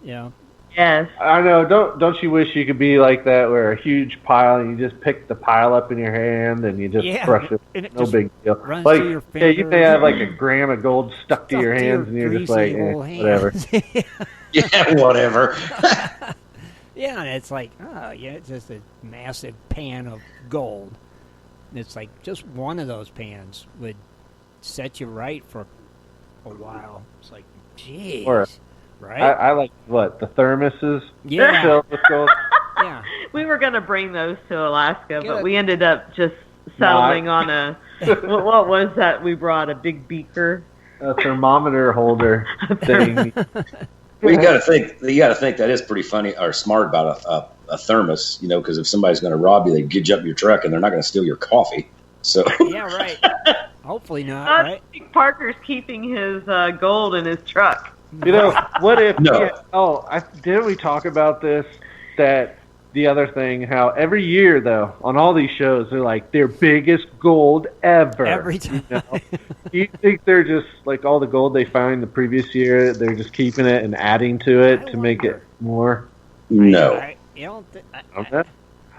[SPEAKER 2] Yeah.
[SPEAKER 5] Yes.
[SPEAKER 3] I know. Don't you wish you could be like that, where a huge pile and you just pick the pile up in your hand and you just crush it?
[SPEAKER 2] And it
[SPEAKER 3] No
[SPEAKER 2] just
[SPEAKER 3] big deal.
[SPEAKER 2] runs
[SPEAKER 3] Like
[SPEAKER 2] through your
[SPEAKER 3] yeah, you may
[SPEAKER 2] fingers.
[SPEAKER 3] have like a gram of gold stuck to your hands, and you're just like,
[SPEAKER 2] greasy old hands.
[SPEAKER 3] whatever.
[SPEAKER 6] Yeah, whatever.
[SPEAKER 2] Yeah, and it's like, it's just a massive pan of gold. It's like just one of those pans would set you right for a while. It's like, geez.
[SPEAKER 3] Or-
[SPEAKER 2] Right?
[SPEAKER 3] I like the thermoses.
[SPEAKER 2] Yeah.
[SPEAKER 3] Filled with gold.
[SPEAKER 2] Yeah.
[SPEAKER 5] We were going to bring those to Alaska,
[SPEAKER 2] Good.
[SPEAKER 5] but we ended up just settling on a, what was that we brought? A big beaker?
[SPEAKER 3] A thermometer holder thing.
[SPEAKER 6] Well, you got to think that is pretty funny or smart about a thermos, because if somebody's going to rob you, they get you up your truck and they're not going to steal your coffee. So
[SPEAKER 2] Yeah, right. Hopefully not,
[SPEAKER 5] I
[SPEAKER 2] right?
[SPEAKER 5] think Parker's keeping his gold in his truck.
[SPEAKER 3] What if?
[SPEAKER 6] No.
[SPEAKER 3] Didn't we talk about this? That the other thing, how every year though on all these shows they're like their biggest gold ever.
[SPEAKER 2] Every time.
[SPEAKER 3] Do you think they're just like all the gold they found the previous year? They're just keeping it and adding to it to make it more.
[SPEAKER 6] no,
[SPEAKER 2] I don't know.
[SPEAKER 3] I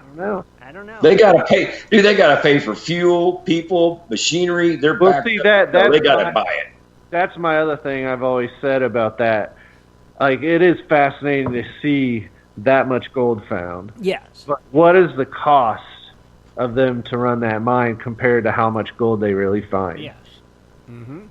[SPEAKER 3] don't know.
[SPEAKER 2] I don't know.
[SPEAKER 6] they got to pay. Dude, they got to pay for fuel, people, machinery. They're
[SPEAKER 3] Well,
[SPEAKER 6] backed
[SPEAKER 3] see,
[SPEAKER 6] up.
[SPEAKER 3] that's
[SPEAKER 6] They got to
[SPEAKER 3] my-
[SPEAKER 6] buy it.
[SPEAKER 3] That's my other thing I've always said about that. Like, it is fascinating to see that much gold found.
[SPEAKER 2] Yes.
[SPEAKER 3] But what is the cost of them to run that mine compared to how much gold they really find?
[SPEAKER 2] Yes. Mm-hmm.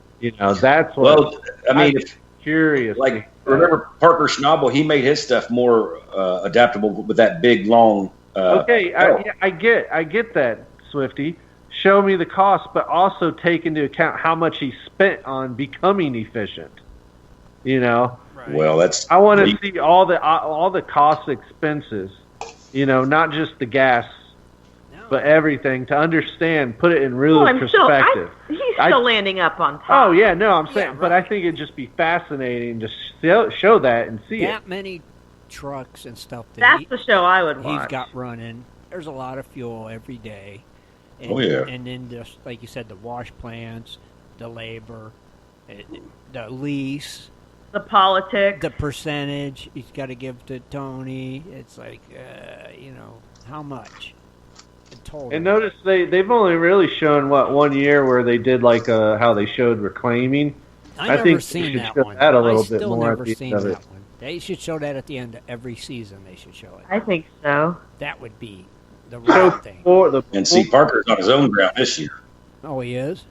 [SPEAKER 3] That's what
[SPEAKER 6] Well, I mean,
[SPEAKER 3] I'm curious.
[SPEAKER 6] like remember Parker Schnabel? He made his stuff more adaptable with that big long.
[SPEAKER 3] Okay,
[SPEAKER 6] barrel.
[SPEAKER 3] I get that, Swifty. Show me the cost, but also take into account how much he spent on becoming efficient.
[SPEAKER 2] Right.
[SPEAKER 6] Well, that's.
[SPEAKER 3] I want to see all the cost expenses. Not just the gas, but everything to understand. Put it in real perspective.
[SPEAKER 5] He's still landing up on top.
[SPEAKER 3] Oh yeah, no, I'm saying,
[SPEAKER 2] Yeah,
[SPEAKER 3] but I think it'd just be fascinating to show that and see
[SPEAKER 2] that
[SPEAKER 3] it.
[SPEAKER 2] many trucks and stuff
[SPEAKER 5] That's the show I would
[SPEAKER 2] he's
[SPEAKER 5] watch.
[SPEAKER 2] got running. There's a lot of fuel every day. And,
[SPEAKER 6] Oh, yeah.
[SPEAKER 2] And then just like you said, the wash plants, the labor, the lease,
[SPEAKER 5] The politics.
[SPEAKER 2] the percentage he's got to give to Toney. It's like, how much? The total.
[SPEAKER 3] And notice they've only really shown 1 year where they did like how they showed reclaiming.
[SPEAKER 2] I
[SPEAKER 3] I
[SPEAKER 2] never
[SPEAKER 3] think
[SPEAKER 2] seen
[SPEAKER 3] they should
[SPEAKER 2] that
[SPEAKER 3] show
[SPEAKER 2] one.
[SPEAKER 3] that a little
[SPEAKER 2] I
[SPEAKER 3] bit
[SPEAKER 2] still
[SPEAKER 3] more
[SPEAKER 2] never
[SPEAKER 3] at the
[SPEAKER 2] seen
[SPEAKER 3] end of
[SPEAKER 2] that
[SPEAKER 3] it.
[SPEAKER 2] one. They should show that at the end of every season. They should show it.
[SPEAKER 5] I think so.
[SPEAKER 2] That would be the
[SPEAKER 3] So
[SPEAKER 2] right thing.
[SPEAKER 6] And see, Parker's on his own ground this year.
[SPEAKER 2] Oh, he is?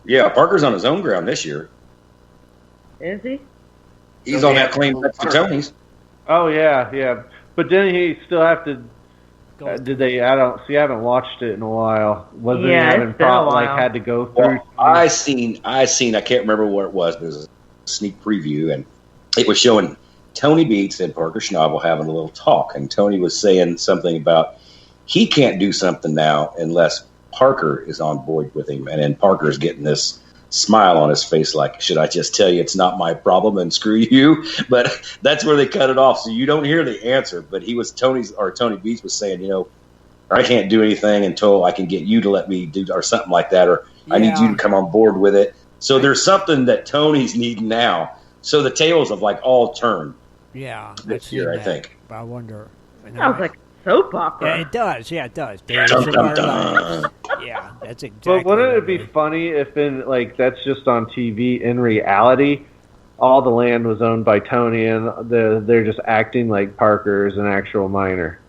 [SPEAKER 6] Yeah, Parker's on his own ground this year.
[SPEAKER 5] Is he?
[SPEAKER 6] He's on that claim next to Tony's.
[SPEAKER 3] Oh yeah. But then he still have to.
[SPEAKER 2] Go.
[SPEAKER 3] Did they? I haven't watched it in a while. Wasn't
[SPEAKER 5] Yeah,
[SPEAKER 3] he having
[SPEAKER 5] it's been a
[SPEAKER 3] like
[SPEAKER 5] while.
[SPEAKER 3] had to go through?
[SPEAKER 6] Well, I seen. I can't remember what it was, but it was a sneak preview, and it was showing Toney Beats and Parker Schnabel having a little talk, and Toney was saying something about he can't do something now unless Parker is on board with him, and then Parker's getting this smile on his face like, should I just tell you it's not my problem and screw you? But that's where they cut it off, so you don't hear the answer. But Tony Beats was saying, I can't do anything until I can get you to let me do, or something like that, or I need you to come on board with it. So there's something that Tony's needing now. So the tables have like all turned.
[SPEAKER 2] Yeah.
[SPEAKER 6] This
[SPEAKER 2] I've
[SPEAKER 6] year,
[SPEAKER 2] seen
[SPEAKER 6] I
[SPEAKER 2] that,
[SPEAKER 6] think.
[SPEAKER 2] but I wonder.
[SPEAKER 5] Sounds like a soap opera.
[SPEAKER 2] Yeah, it does. Yeah, it does.
[SPEAKER 6] Dun, dun, dun.
[SPEAKER 2] Yeah, that's exactly.
[SPEAKER 3] But wouldn't
[SPEAKER 2] what
[SPEAKER 3] it be funny if that's just on TV? In reality, all the land was owned by Toney, and they're just acting like Parker is an actual miner.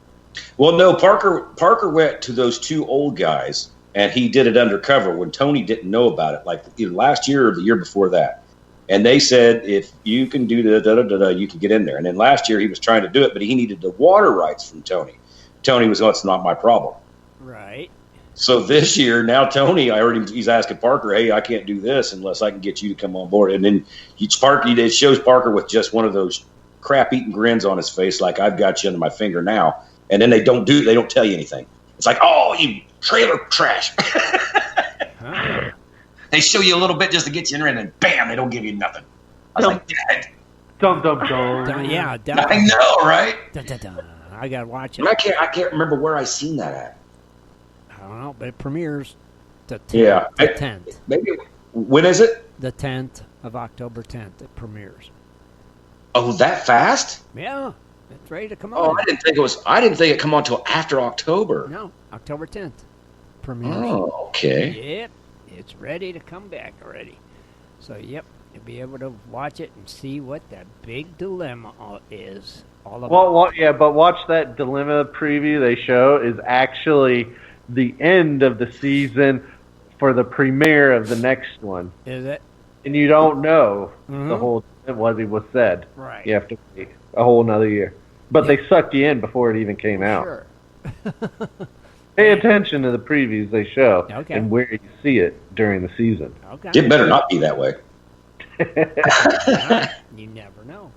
[SPEAKER 6] Well, no, Parker went to those two old guys, and he did it undercover when Toney didn't know about it, like either last year or the year before that. And they said, if you can do you can get in there. And then last year he was trying to do it, but he needed the water rights from Toney. Toney was, it's not my problem.
[SPEAKER 2] Right.
[SPEAKER 6] So this year, now Toney, he's asking Parker, hey, I can't do this unless I can get you to come on board. And then it shows Parker with just one of those crap-eating grins on his face, like, I've got you under my finger now. And then they don't tell you anything. It's like, oh, you trailer trash.
[SPEAKER 2] Huh.
[SPEAKER 6] They show you a little bit just to get you in, and then bam, they don't give you nothing. I was like, Dad.
[SPEAKER 3] Dum dum dum.
[SPEAKER 2] Yeah,
[SPEAKER 6] I know, right?
[SPEAKER 2] I gotta watch it.
[SPEAKER 6] And I can't remember where I seen that at.
[SPEAKER 2] I don't know, but it premieres the 10th.
[SPEAKER 6] Yeah,
[SPEAKER 2] the 10th.
[SPEAKER 6] Maybe when is it?
[SPEAKER 2] The 10th of October 10th. It premieres.
[SPEAKER 6] Oh, that fast?
[SPEAKER 2] Yeah, it's ready to come
[SPEAKER 6] Oh,
[SPEAKER 2] on.
[SPEAKER 6] I didn't think it come on till after October.
[SPEAKER 2] No, October 10th premieres.
[SPEAKER 6] Oh, okay.
[SPEAKER 2] Yep, it's ready to come back already. So, yep, you'll be able to watch it and see what that big dilemma is all about.
[SPEAKER 3] Well, yeah, but watch that dilemma preview they show is actually the end of the season for the premiere of the next one.
[SPEAKER 2] Is it?
[SPEAKER 3] And you don't know
[SPEAKER 2] Mhm.
[SPEAKER 3] the whole what it was said.
[SPEAKER 2] Right.
[SPEAKER 3] You have to wait a whole another year. But they sucked you in before it even came out.
[SPEAKER 2] Sure.
[SPEAKER 3] Pay attention to the previews they show
[SPEAKER 2] Okay.
[SPEAKER 3] and where you see it during the season.
[SPEAKER 2] Okay.
[SPEAKER 6] It better not be that way.
[SPEAKER 2] Yeah, you never know.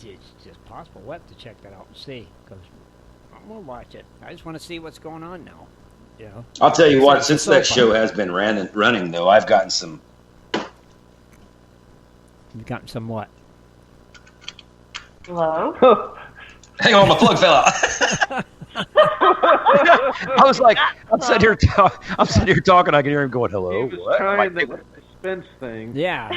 [SPEAKER 2] It's just possible. We'll have to check that out and see, because I'm going to watch it. I just want to see what's going on now. You know?
[SPEAKER 6] I'll tell you what,
[SPEAKER 2] It's
[SPEAKER 6] since
[SPEAKER 2] so
[SPEAKER 6] that
[SPEAKER 2] fun.
[SPEAKER 6] show has been running, though, I've gotten some.
[SPEAKER 2] You've gotten some what?
[SPEAKER 5] Hello?
[SPEAKER 6] Hang on, my plug fell out. I was like, I'm sitting here talking. I can hear him going, "Hello."
[SPEAKER 3] He was
[SPEAKER 6] What?
[SPEAKER 3] trying
[SPEAKER 6] Like,
[SPEAKER 3] the suspense thing.
[SPEAKER 2] Yeah.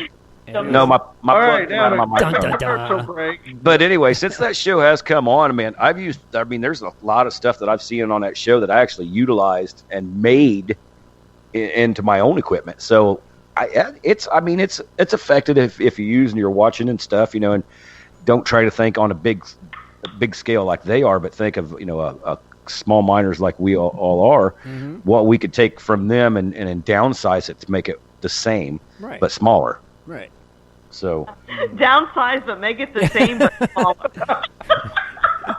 [SPEAKER 6] no, my
[SPEAKER 3] All
[SPEAKER 6] plug
[SPEAKER 3] right,
[SPEAKER 6] came out
[SPEAKER 3] now
[SPEAKER 6] of my
[SPEAKER 2] Dun,
[SPEAKER 6] microphone.
[SPEAKER 2] dun, dun.
[SPEAKER 3] commercial break.
[SPEAKER 6] But anyway, since that show has come on, man, there's a lot of stuff that I've seen on that show that I actually utilized and made into my own equipment. So it's effective if you use and you're watching and stuff, and don't try to think on a big scale like they are, but think of, a small miners like we all are,
[SPEAKER 2] Mm-hmm.
[SPEAKER 6] what we could take from them and downsize it to make it the same,
[SPEAKER 2] Right.
[SPEAKER 6] but smaller.
[SPEAKER 2] Right.
[SPEAKER 6] So
[SPEAKER 5] Downsize, but make it the same, but smaller.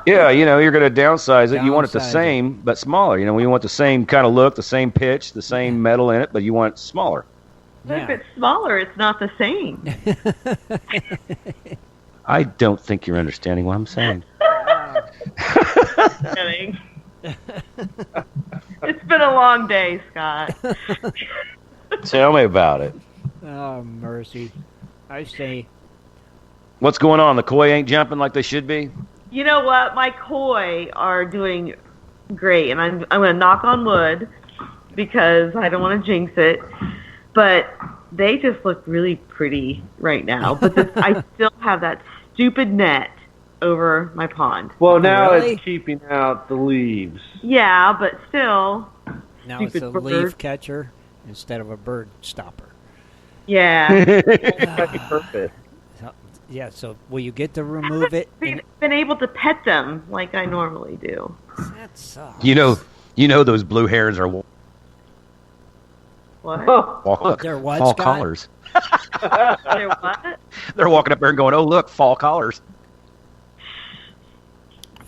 [SPEAKER 6] yeah, you're going to downsize it. You want it the
[SPEAKER 2] Downsize it.
[SPEAKER 6] same, but smaller. We want the same kind of look, the same pitch, the same metal in it, but you want it smaller.
[SPEAKER 5] But if
[SPEAKER 2] Yeah.
[SPEAKER 5] it's smaller, it's not the same.
[SPEAKER 6] I don't think you're understanding what I'm saying.
[SPEAKER 5] Kidding. It's been a long day, Scott.
[SPEAKER 6] Tell me about it.
[SPEAKER 2] Oh, mercy. I say,
[SPEAKER 6] What's going on? The koi ain't jumping like they should be?
[SPEAKER 5] You know what? My koi are doing great, and I'm going to knock on wood because I don't want to jinx it. But they just look really pretty right now. But I still have that stupid net over my pond.
[SPEAKER 3] Well, now
[SPEAKER 2] Really?
[SPEAKER 3] it's keeping out the leaves.
[SPEAKER 5] Yeah, but still.
[SPEAKER 2] now it's
[SPEAKER 5] Stupid
[SPEAKER 2] a
[SPEAKER 5] bird.
[SPEAKER 2] leaf catcher instead of a bird stopper.
[SPEAKER 5] Yeah.
[SPEAKER 3] Perfect.
[SPEAKER 2] So, yeah, so will you get to remove it?
[SPEAKER 5] Been able to pet them like I normally do.
[SPEAKER 2] That sucks.
[SPEAKER 6] You know those blue hairs are
[SPEAKER 5] What?
[SPEAKER 6] look,
[SPEAKER 2] They're what,
[SPEAKER 6] fall
[SPEAKER 2] Scott?
[SPEAKER 6] collars.
[SPEAKER 5] They're what?
[SPEAKER 6] They're walking up there and going, "Oh, look, fall collars."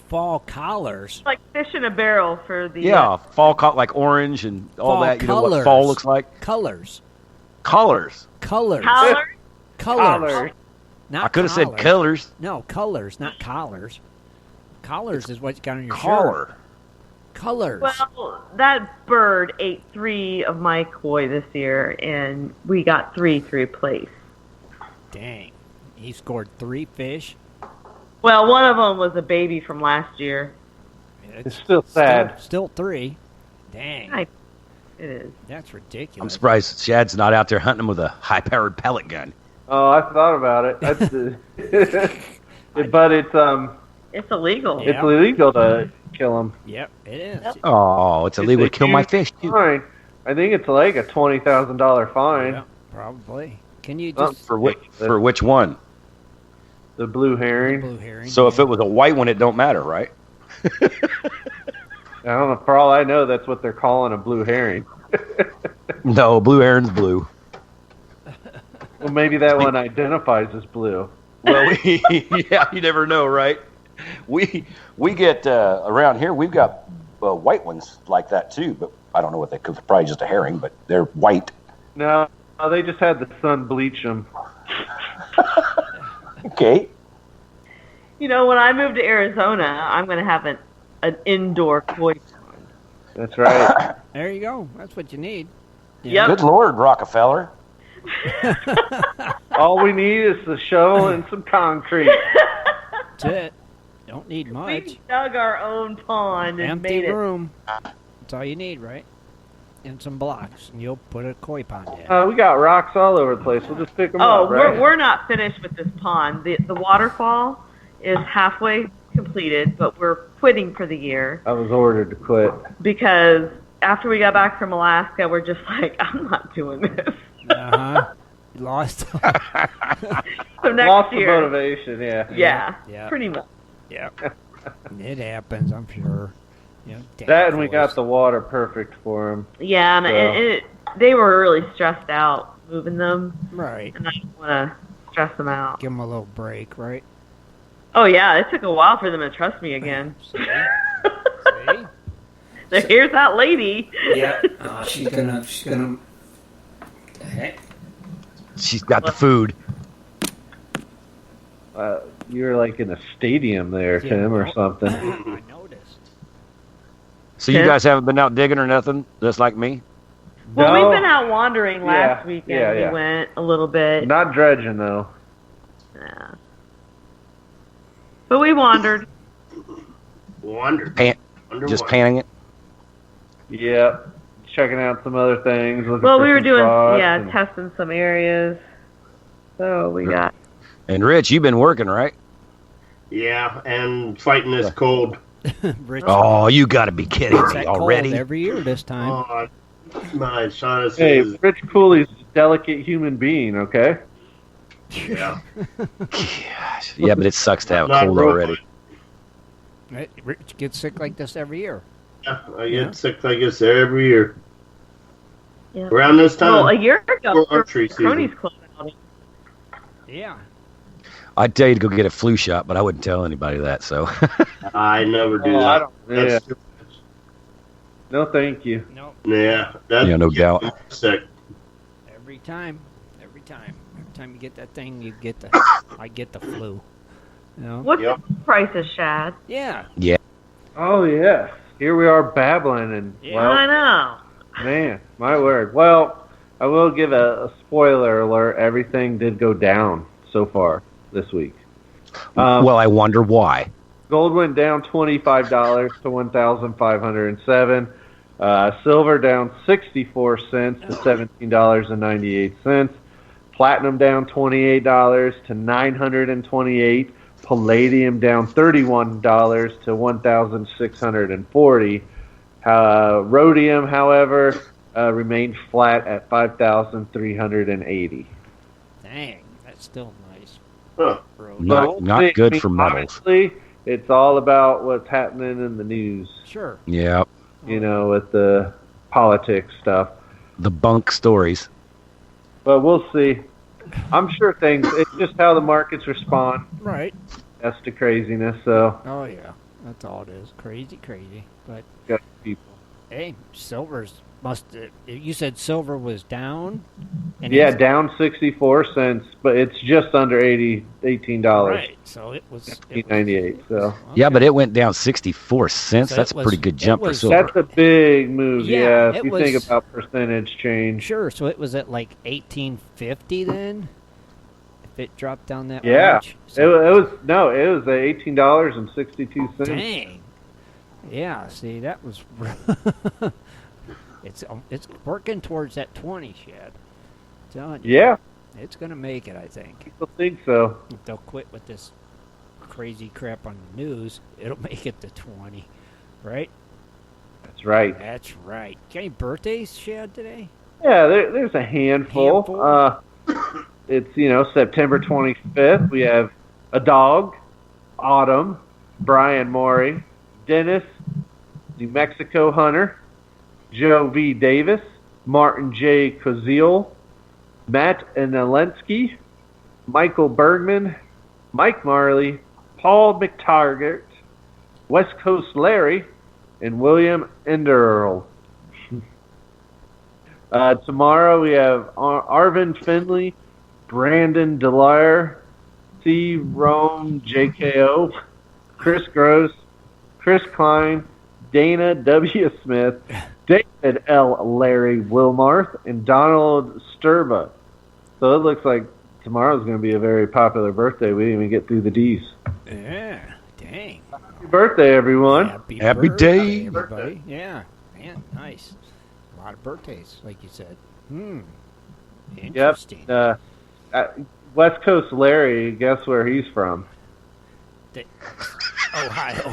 [SPEAKER 2] Fall collars.
[SPEAKER 5] Like fish in a barrel for the...
[SPEAKER 6] Yeah, like orange and all
[SPEAKER 2] Fall
[SPEAKER 6] that. You know what
[SPEAKER 2] colors.
[SPEAKER 6] fall looks like?
[SPEAKER 2] Colors.
[SPEAKER 6] Collars.
[SPEAKER 2] Colors.
[SPEAKER 5] Collar?
[SPEAKER 2] Colors. Not
[SPEAKER 6] I could have said
[SPEAKER 2] collars.
[SPEAKER 6] colors.
[SPEAKER 2] No, colors, not collars. Collars is what you got on your shirt.
[SPEAKER 6] Collar.
[SPEAKER 2] Colors.
[SPEAKER 5] Well, that bird ate 3 of my koi this year, and we got 3 to replace.
[SPEAKER 2] Dang. He scored 3 fish.
[SPEAKER 5] Well, one of them was a baby from last year.
[SPEAKER 3] It's still sad.
[SPEAKER 2] Still 3. Dang.
[SPEAKER 5] It is.
[SPEAKER 2] That's ridiculous.
[SPEAKER 6] I'm surprised Shad's not out there hunting them with a high-powered pellet gun.
[SPEAKER 3] Oh, I thought about it. That's but
[SPEAKER 5] It's illegal.
[SPEAKER 2] Yeah.
[SPEAKER 3] it's illegal to kill them.
[SPEAKER 2] Yep, it is.
[SPEAKER 5] Yep.
[SPEAKER 6] Oh, it's illegal to kill my fish, too.
[SPEAKER 3] Fine. I think it's like a $20,000 fine.
[SPEAKER 2] Yeah, probably. Can you just
[SPEAKER 4] For which one?
[SPEAKER 3] The blue herring.
[SPEAKER 2] blue herring?
[SPEAKER 4] So if it was a white one, it don't matter, right?
[SPEAKER 3] I don't know. For all I know, that's what they're calling a blue herring.
[SPEAKER 4] No, blue herring's blue.
[SPEAKER 3] Well, maybe that one identifies as blue.
[SPEAKER 4] Well, yeah, you never know, right? We get around here. We've got white ones like that too, but I don't know what they could. Probably just a herring, but they're white.
[SPEAKER 3] No, they just had the sun bleach them.
[SPEAKER 4] Okay.
[SPEAKER 5] You know, when I move to Arizona, I'm going to have an indoor koi pond.
[SPEAKER 3] That's right.
[SPEAKER 2] There you go. That's what you need.
[SPEAKER 5] Yep.
[SPEAKER 4] Good Lord, Rockefeller.
[SPEAKER 3] All we need is the shovel and some concrete.
[SPEAKER 2] That's it. Don't need much.
[SPEAKER 5] We dug our own pond and
[SPEAKER 2] Empty
[SPEAKER 5] made it.
[SPEAKER 2] room. That's all you need, right? And some blocks, and you'll put a koi pond in.
[SPEAKER 3] We got rocks all over the place. We'll just pick them
[SPEAKER 5] Oh,
[SPEAKER 3] up, right?
[SPEAKER 5] we're not finished with this pond. The waterfall is halfway completed, but we're quitting for the year
[SPEAKER 3] I was ordered to quit.
[SPEAKER 5] because after we got back from Alaska, we're just like, I'm not doing this.
[SPEAKER 2] Lost.
[SPEAKER 5] So next
[SPEAKER 3] Lost the
[SPEAKER 5] year,
[SPEAKER 3] motivation, yeah.
[SPEAKER 2] Yeah.
[SPEAKER 5] pretty much.
[SPEAKER 2] Yeah. It happens, I'm sure. You know,
[SPEAKER 3] That and we got the water perfect for them.
[SPEAKER 5] Yeah, and they were really stressed out moving them,
[SPEAKER 2] Right.
[SPEAKER 5] and I didn't want to stress them out.
[SPEAKER 2] Give them a little break, right?
[SPEAKER 5] Oh yeah, it took a while for them to trust me again.
[SPEAKER 2] See? See?
[SPEAKER 5] So here's that lady.
[SPEAKER 2] Yeah. She's gonna. Hey.
[SPEAKER 4] She's got the food.
[SPEAKER 3] You're like in a stadium there,
[SPEAKER 2] Yeah,
[SPEAKER 3] Tim, or
[SPEAKER 2] no.
[SPEAKER 3] something.
[SPEAKER 2] I noticed.
[SPEAKER 4] So you guys haven't been out digging or nothing, just like me?
[SPEAKER 5] Well,
[SPEAKER 3] No.
[SPEAKER 5] we've been out wandering last weekend.
[SPEAKER 3] yeah.
[SPEAKER 5] We went a little bit.
[SPEAKER 3] Not dredging, though.
[SPEAKER 5] Yeah. But we wandered.
[SPEAKER 4] Just panning it.
[SPEAKER 3] Yep. Checking out some other things. Looking
[SPEAKER 5] Well,
[SPEAKER 3] for
[SPEAKER 5] we were
[SPEAKER 3] some
[SPEAKER 5] doing,
[SPEAKER 3] spots
[SPEAKER 5] yeah,
[SPEAKER 3] and-
[SPEAKER 5] testing some areas. So we got.
[SPEAKER 4] And Rich, you've been working, right?
[SPEAKER 7] Yeah, and fighting this cold.
[SPEAKER 2] Rich,
[SPEAKER 4] Oh, you got to be kidding
[SPEAKER 2] it's
[SPEAKER 4] me
[SPEAKER 2] that cold
[SPEAKER 4] already.
[SPEAKER 2] every year this time.
[SPEAKER 7] Oh, my sinus
[SPEAKER 3] Hey,
[SPEAKER 7] is...
[SPEAKER 3] Rich Cooley's a delicate human being, okay?
[SPEAKER 7] Yeah.
[SPEAKER 4] Gosh. Yeah, but it sucks to have
[SPEAKER 7] Not
[SPEAKER 4] cold
[SPEAKER 7] real
[SPEAKER 4] already.
[SPEAKER 2] Right? Rich gets sick like this every year.
[SPEAKER 7] Yeah, I get sick like this every year.
[SPEAKER 5] Yeah.
[SPEAKER 7] Around this time.
[SPEAKER 5] Well, a year ago,
[SPEAKER 7] for archery season.
[SPEAKER 5] Cronies closed out.
[SPEAKER 2] Yeah.
[SPEAKER 4] I'd tell you to go get a flu shot, but I wouldn't tell anybody that. So
[SPEAKER 7] I never do
[SPEAKER 3] Oh,
[SPEAKER 7] that.
[SPEAKER 3] I don't- yeah.
[SPEAKER 7] That's too much.
[SPEAKER 3] No, thank you.
[SPEAKER 2] No.
[SPEAKER 7] Yeah, that's
[SPEAKER 4] Yeah, no doubt.
[SPEAKER 7] sick.
[SPEAKER 2] Every time. Every time you get that thing, I get the flu. You know?
[SPEAKER 5] What's
[SPEAKER 7] Yep.
[SPEAKER 5] the prices, Shad?
[SPEAKER 2] Yeah.
[SPEAKER 3] Oh, yes. Here we are babbling, and,
[SPEAKER 2] Yeah.
[SPEAKER 3] well,
[SPEAKER 5] I know.
[SPEAKER 3] man, my word. Well, I will give a spoiler alert. Everything did go down so far this week.
[SPEAKER 4] well, I wonder why.
[SPEAKER 3] Gold went down $25 to $1,507. Silver down 64 cents to $17.98. Platinum down $28 to $928. Palladium down $31 to $1,640. Rhodium, however, remained flat at $5,380.
[SPEAKER 2] Dang. That's still nice.
[SPEAKER 7] Huh.
[SPEAKER 2] Bro.
[SPEAKER 4] Not
[SPEAKER 3] But
[SPEAKER 4] good for metals.
[SPEAKER 3] honestly, it's all about what's happening in the news,
[SPEAKER 2] Sure.
[SPEAKER 4] Yeah,
[SPEAKER 3] you know, with the politics stuff.
[SPEAKER 4] the bunk stories.
[SPEAKER 3] But we'll see. I'm sure it's just how the markets respond.
[SPEAKER 2] Right.
[SPEAKER 3] That's the craziness. So,
[SPEAKER 2] Oh, yeah. That's all it is. Crazy. But,
[SPEAKER 3] got people.
[SPEAKER 2] hey, silver's you said silver was down? And
[SPEAKER 3] Yeah,
[SPEAKER 2] it's-
[SPEAKER 3] down 64 cents, but it's just under $18.
[SPEAKER 2] Right. So it was...
[SPEAKER 3] $18.98. So
[SPEAKER 4] Yeah, but it went down 64 cents.
[SPEAKER 2] So
[SPEAKER 4] That's
[SPEAKER 2] it
[SPEAKER 4] a pretty
[SPEAKER 2] was-
[SPEAKER 4] good jump
[SPEAKER 2] it
[SPEAKER 4] for
[SPEAKER 2] was-
[SPEAKER 4] silver.
[SPEAKER 3] that's a big move.
[SPEAKER 2] Yeah,
[SPEAKER 3] Yeah, if
[SPEAKER 2] it
[SPEAKER 3] you
[SPEAKER 2] was-
[SPEAKER 3] think about percentage change.
[SPEAKER 2] Sure. So it was at like 1850 then? If it dropped down that
[SPEAKER 3] Yeah,
[SPEAKER 2] much?
[SPEAKER 3] it
[SPEAKER 2] So,
[SPEAKER 3] was $18.62.
[SPEAKER 2] dang. Yeah, see, that was... It's working towards that 20, Shad. Telling you.
[SPEAKER 3] Yeah,
[SPEAKER 2] It's going to make it, I think.
[SPEAKER 3] I think so.
[SPEAKER 2] If they'll quit with this crazy crap on the news, it'll make it to 20. Right?
[SPEAKER 3] That's right.
[SPEAKER 2] That's right. Got any birthdays, Shad, today?
[SPEAKER 3] Yeah, there's a handful.
[SPEAKER 2] Handful?
[SPEAKER 3] it's, September 25th. We have a dog, Autumn, Brian Morey, Dennis, New Mexico Hunter, Joe V. Davis, Martin J. Koziel, Matt Anelensky, Michael Bergman, Mike Marley, Paul McTaggart, West Coast Larry, and William Enderl. Tomorrow we have Arvin Finley, Brandon Delire, C. Rome JKO, Chris Gross, Chris Klein, Dana W. Smith, David L. Larry Wilmarth, and Donald Sturba. So it looks like tomorrow's going to be a very popular birthday. We didn't even get through the D's.
[SPEAKER 2] Yeah, dang.
[SPEAKER 3] Happy birthday, everyone.
[SPEAKER 4] Happy
[SPEAKER 2] birthday,
[SPEAKER 4] day.
[SPEAKER 2] everybody. Yeah, man, nice. A lot of birthdays, like you said. Interesting.
[SPEAKER 3] Yep. West Coast Larry, guess where he's from?
[SPEAKER 2] Ohio.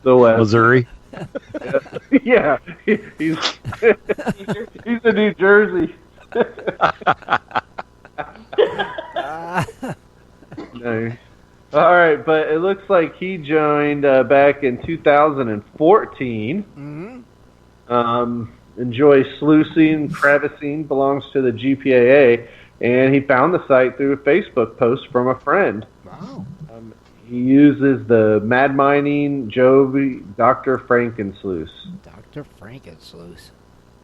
[SPEAKER 3] The West.
[SPEAKER 4] Missouri.
[SPEAKER 3] Yeah, he's in New Jersey. No. All right, but it looks like he joined back in 2014.
[SPEAKER 2] Mm-hmm.
[SPEAKER 3] Enjoys sluicing, crevicing, belongs to the GPAA, and he found the site through a Facebook post from a friend.
[SPEAKER 2] Wow.
[SPEAKER 3] He uses the Mad Mining Joby Dr. Frankensluice.
[SPEAKER 2] Dr. Frankensluice.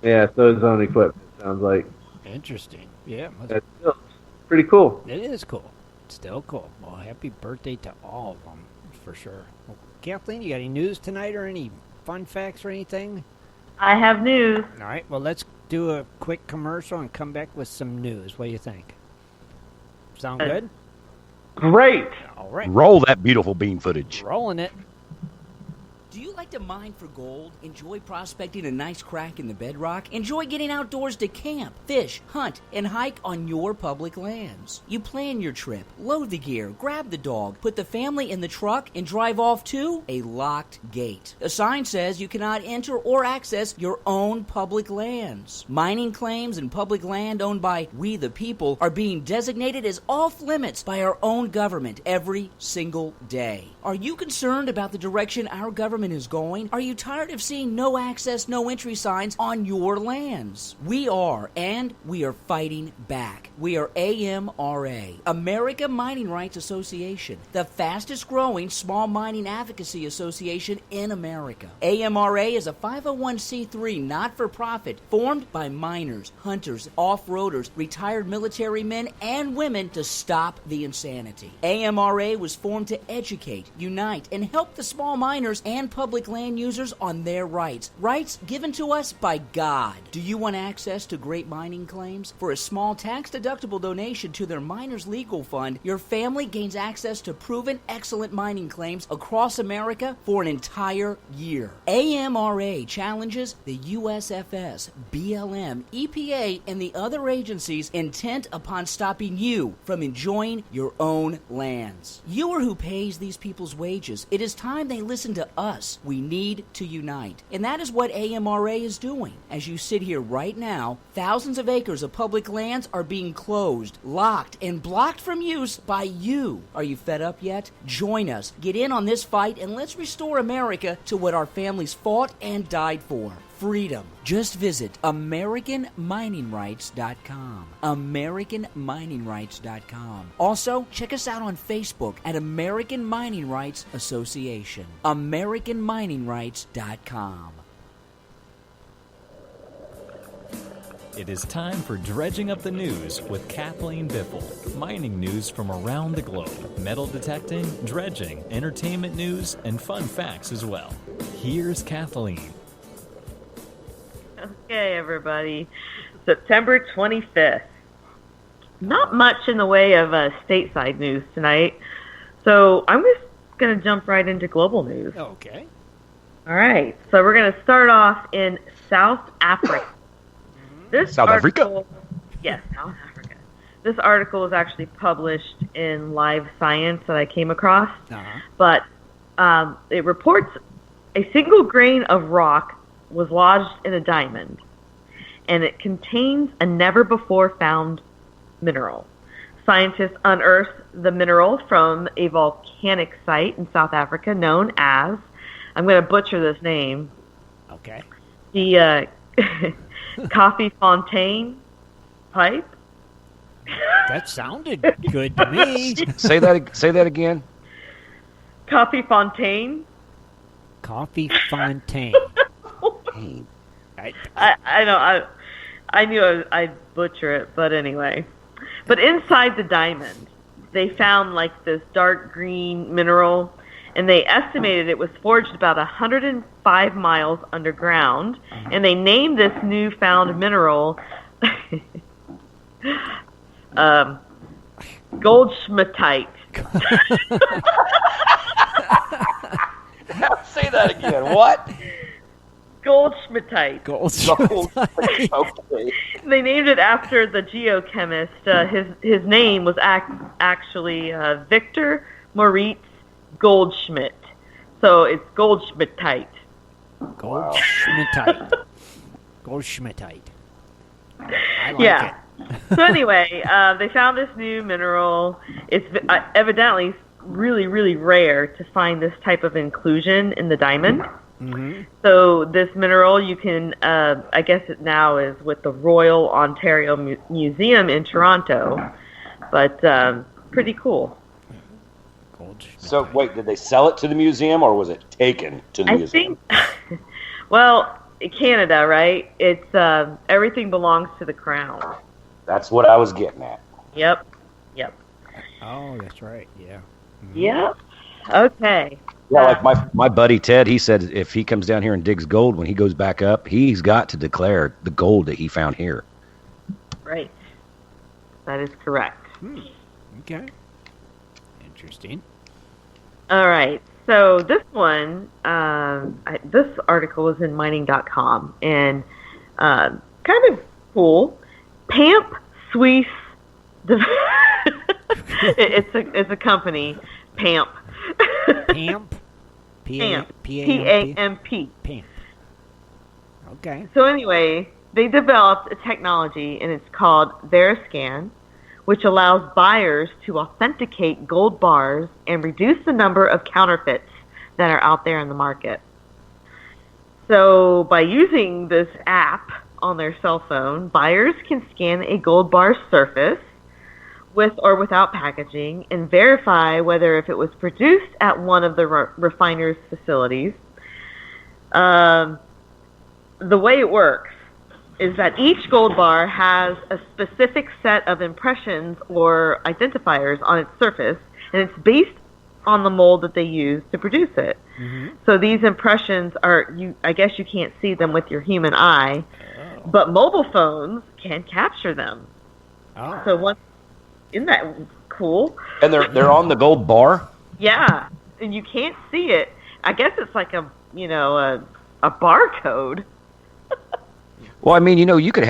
[SPEAKER 3] Yeah, so his own equipment, sounds like.
[SPEAKER 2] Interesting. Yeah.
[SPEAKER 3] That's still pretty cool.
[SPEAKER 2] It is cool. Still cool. Well, happy birthday to all of them, for sure. Well, Kathleen, you got any news tonight or any fun facts or anything?
[SPEAKER 5] I have news.
[SPEAKER 2] All right. Well, let's do a quick commercial and come back with some news. What do you think? Sound good?
[SPEAKER 3] Great.
[SPEAKER 2] All right.
[SPEAKER 4] Roll that beautiful bean footage.
[SPEAKER 2] Rolling it.
[SPEAKER 8] Do you like to mine for gold? Enjoy prospecting a nice crack in the bedrock? Enjoy getting outdoors to camp, fish, hunt, and hike on your public lands? You plan your trip, load the gear, grab the dog, put the family in the truck, and drive off to a locked gate. A sign says you cannot enter or access your own public lands. Mining claims and public land owned by we the people are being designated as off limits by our own government every single day. Are you concerned about the direction our government is going? Are you tired of seeing no access, no entry signs on your lands? We are, and we are fighting back. We are AMRA, America Mining Rights Association, the fastest growing small mining advocacy association in America. AMRA is a 501c3 not-for-profit formed by miners, hunters, off-roaders, retired military men, and women to stop the insanity. AMRA was formed to educate, unite, and help the small miners and public land users on their rights given to us by God. Do you want access to great mining claims? For a small tax-deductible donation to their Miners Legal Fund, your family gains access to proven excellent mining claims across America for an entire year. AMRA challenges the USFS, BLM, EPA, and the other agencies intent upon stopping you from enjoying your own lands. You are who pays these people's wages. It is time they listen to us. We need to unite. And that is what AMRA is doing. As you sit here right now, thousands of acres of public lands are being closed, locked, and blocked from use by you. Are you fed up yet? Join us. Get in on this fight and let's restore America to what our families fought and died for. Freedom. Just visit AmericanMiningRights.com. AmericanMiningRights.com. Also, check us out on Facebook at American Mining Rights Association. AmericanMiningRights.com.
[SPEAKER 1] It is time for Dredging Up the News with Kathleen Biffle. Mining news from around the globe. Metal detecting, dredging, entertainment news, and fun facts as well. Here's Kathleen.
[SPEAKER 5] Okay, everybody. September 25th. Not much in the way of stateside news tonight. So I'm just going to jump right into global news.
[SPEAKER 2] Okay.
[SPEAKER 5] All right. So we're going to start off in South Africa.
[SPEAKER 4] South Africa?
[SPEAKER 5] Yes, South Africa. This article was actually published in Live Science that I came across. But it reports a single grain of rock was lodged in a diamond. and it contains a never-before-found mineral. Scientists unearthed the mineral from a volcanic site in South Africa known as, I'm going to butcher this name,
[SPEAKER 2] Okay.
[SPEAKER 5] the Coffee Fontaine pipe.
[SPEAKER 2] That sounded good to me.
[SPEAKER 4] Say that again.
[SPEAKER 5] Coffee Fontaine.
[SPEAKER 2] Coffee Fontaine.
[SPEAKER 5] I know. I knew I'd butcher it, but anyway. But inside the diamond, they found like this dark green mineral, and they estimated it was forged about 105 miles underground, and they named this newfound mineral Goldschmidtite.
[SPEAKER 4] Say that again. What?
[SPEAKER 5] Goldschmidtite.
[SPEAKER 4] Okay.
[SPEAKER 5] They named it after the geochemist. His name was actually Victor Moritz Goldschmidt. So it's Goldschmidtite.
[SPEAKER 2] Goldschmidtite. Goldschmidtite. I like
[SPEAKER 5] Yeah.
[SPEAKER 2] it.
[SPEAKER 5] So anyway, they found this new mineral. It's evidently really, really rare to find this type of inclusion in the diamond.
[SPEAKER 2] Mm-hmm.
[SPEAKER 5] So this mineral, you can, I guess it now is with the Royal Ontario Museum in Toronto, but pretty cool.
[SPEAKER 4] So wait, did they sell it to the museum or was it taken to the museum?
[SPEAKER 5] I think, well, Canada, right? It's everything belongs to the crown.
[SPEAKER 4] That's what I was getting at.
[SPEAKER 5] Yep.
[SPEAKER 2] Oh, that's right. Yeah. Mm-hmm.
[SPEAKER 5] Yep. Okay.
[SPEAKER 4] Yeah, like my buddy Ted, he said if he comes down here and digs gold, when he goes back up, he's got to declare the gold that he found here.
[SPEAKER 5] Right. That is correct.
[SPEAKER 2] Okay. Interesting.
[SPEAKER 5] All right. So this one, this article was in mining.com, and kind of cool. Pamp Swiss. It's a company. Pamp.
[SPEAKER 2] Pamp.
[SPEAKER 5] Pamp.
[SPEAKER 2] P-A-M-P.
[SPEAKER 5] P-A-M-P.
[SPEAKER 2] Pamp. Okay.
[SPEAKER 5] So anyway, they developed a technology, and it's called Veriscan, which allows buyers to authenticate gold bars and reduce the number of counterfeits that are out there in the market. So by using this app on their cell phone, buyers can scan a gold bar surface with or without packaging and verify whether if it was produced at one of the refiner's facilities. The way it works is that each gold bar has a specific set of impressions or identifiers on its surface, and it's based on the mold that they use to produce it. Mm-hmm. So these impressions are, I guess you can't see them with your human eye, but mobile phones can capture them.
[SPEAKER 2] Oh.
[SPEAKER 5] So isn't that cool?
[SPEAKER 4] And they're on the gold bar?
[SPEAKER 5] Yeah, and you can't see it. I guess it's like a barcode.
[SPEAKER 4] Well, I mean, you could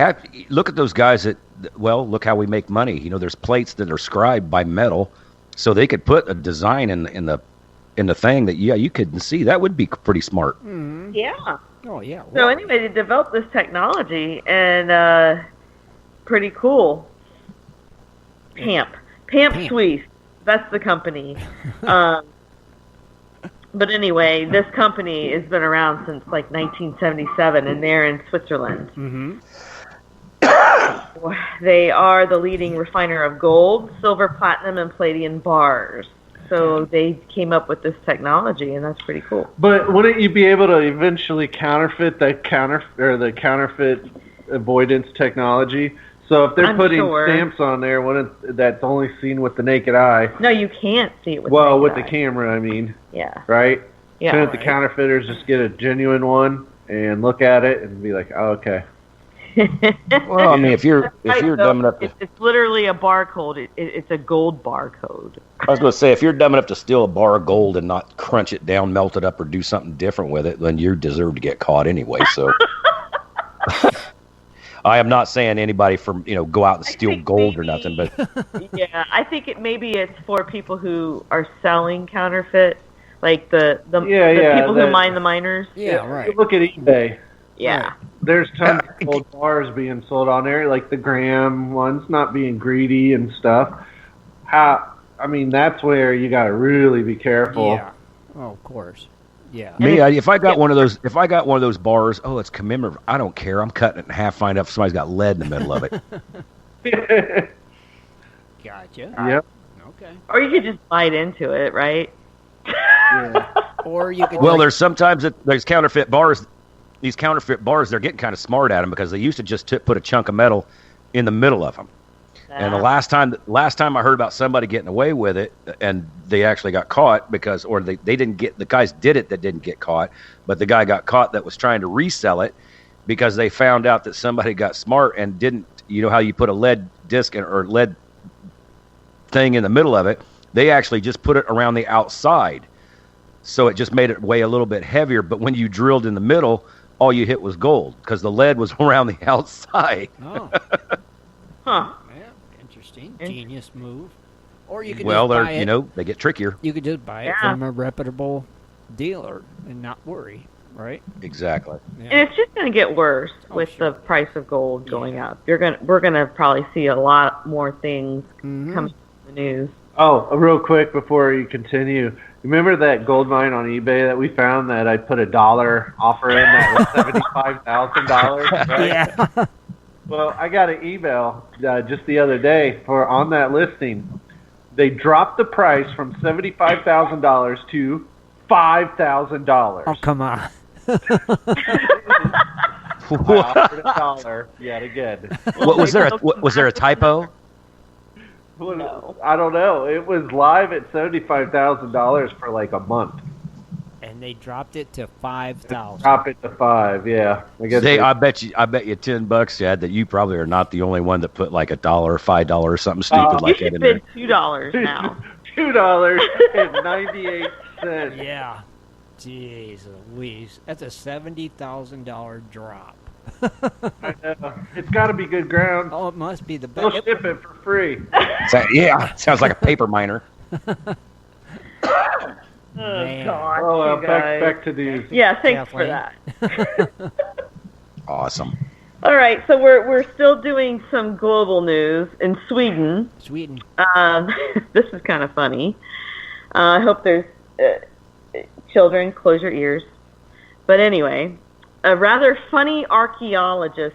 [SPEAKER 4] look at those guys that, well, look how we make money. There's plates that are scribed by metal, so they could put a design in the thing that, you couldn't see. That would be pretty smart.
[SPEAKER 2] Mm-hmm.
[SPEAKER 5] Yeah.
[SPEAKER 2] Oh, yeah.
[SPEAKER 5] So anyway, they developed this technology, and pretty cool. Pamp Swiss. That's the company. But anyway, this company has been around since like 1977, and they're in Switzerland.
[SPEAKER 2] Mm-hmm.
[SPEAKER 5] They are the leading refiner of gold, silver, platinum, and palladium bars. So they came up with this technology, and that's pretty cool.
[SPEAKER 3] But wouldn't you be able to eventually counterfeit the counterfeit avoidance technology? So if they're putting stamps on there, that's only seen with the naked eye.
[SPEAKER 5] No, you can't see it with
[SPEAKER 3] the
[SPEAKER 5] eye.
[SPEAKER 3] camera, I mean.
[SPEAKER 5] Yeah.
[SPEAKER 3] Right?
[SPEAKER 5] Yeah.
[SPEAKER 3] Couldn't the counterfeiters just get a genuine one and look at it and be like, oh, okay.
[SPEAKER 4] Well, I mean, if you're dumb enough to...
[SPEAKER 5] It's literally a barcode. It's a gold barcode.
[SPEAKER 4] I was going to say, if you're dumb enough to steal a bar of gold and not crunch it down, melt it up, or do something different with it, then you deserve to get caught anyway, so... I am not saying anybody go out and steal gold or nothing, but
[SPEAKER 5] yeah, I think maybe it's for people who are selling counterfeit, like the people who mine the miners.
[SPEAKER 2] Yeah, right.
[SPEAKER 3] Look at eBay.
[SPEAKER 5] Yeah.
[SPEAKER 2] Right.
[SPEAKER 3] There's tons of old bars being sold on there, like the Graham ones, not being greedy and stuff. That's where you got to really be careful.
[SPEAKER 2] Yeah. Oh, of course. Yeah.
[SPEAKER 4] Me, if I got one of those bars, it's commemorative. I don't care. I'm cutting it in half. Find out if somebody's got lead in the middle of it.
[SPEAKER 2] Gotcha.
[SPEAKER 3] Yep.
[SPEAKER 2] Okay.
[SPEAKER 5] Or you could just bite into it, right?
[SPEAKER 3] Yeah.
[SPEAKER 2] Or you could.
[SPEAKER 4] Well, there's sometimes there's counterfeit bars. These counterfeit bars, they're getting kind of smart at them because they used to just put a chunk of metal in the middle of them. And the last time I heard about somebody getting away with it, and they actually got caught they didn't get, the guys did it that didn't get caught, but the guy got caught that was trying to resell it because they found out that somebody got smart and didn't, you know how you put a lead disc or lead thing in the middle of it, they actually just put it around the outside. So it just made it weigh a little bit heavier, but when you drilled in the middle, all you hit was gold because the lead was around the outside.
[SPEAKER 2] Oh.
[SPEAKER 5] Huh.
[SPEAKER 2] Interesting. Genius move. Or you could
[SPEAKER 4] they get trickier.
[SPEAKER 2] You could just buy it from a reputable dealer and not worry, right?
[SPEAKER 4] Exactly.
[SPEAKER 2] Yeah.
[SPEAKER 5] And it's just going to get worse with the price of gold going up. We're going to probably see a lot more things coming to the news.
[SPEAKER 3] Oh, real quick before you continue, remember that gold mine on eBay that we found that I put $1 offer in that was $75,000? Right?
[SPEAKER 2] Yeah.
[SPEAKER 3] Well, I got an email just the other day on that listing. They dropped the price from $75,000 to $5,000.
[SPEAKER 2] Oh, come on.
[SPEAKER 3] I offered $1 yet again.
[SPEAKER 4] Was there a typo?
[SPEAKER 3] No. I don't know. It was live at $75,000 for like a month.
[SPEAKER 2] And they dropped it to $5,000.
[SPEAKER 3] Drop it to $5,000, yeah.
[SPEAKER 4] I bet you $10, Shad, that you probably are not the only one that put like $1 or $5 or something stupid like that in there.
[SPEAKER 5] You should bid $2 now.
[SPEAKER 3] $2.98.
[SPEAKER 2] Yeah. Jeez Louise. That's a $70,000 drop.
[SPEAKER 3] I know. It's got to be good ground.
[SPEAKER 2] Oh, it must be the
[SPEAKER 3] They'll
[SPEAKER 2] best.
[SPEAKER 3] ship it for free.
[SPEAKER 4] Sounds like a paper miner.
[SPEAKER 2] Man.
[SPEAKER 5] God,
[SPEAKER 3] Oh, back to these.
[SPEAKER 5] Yeah, thanks for
[SPEAKER 2] Kathleen.
[SPEAKER 5] that.
[SPEAKER 4] Awesome.
[SPEAKER 5] All right, so we're still doing some global news in Sweden.
[SPEAKER 2] Sweden.
[SPEAKER 5] This is kind of funny. I hope there's children, close your ears. But anyway, a rather funny archaeologist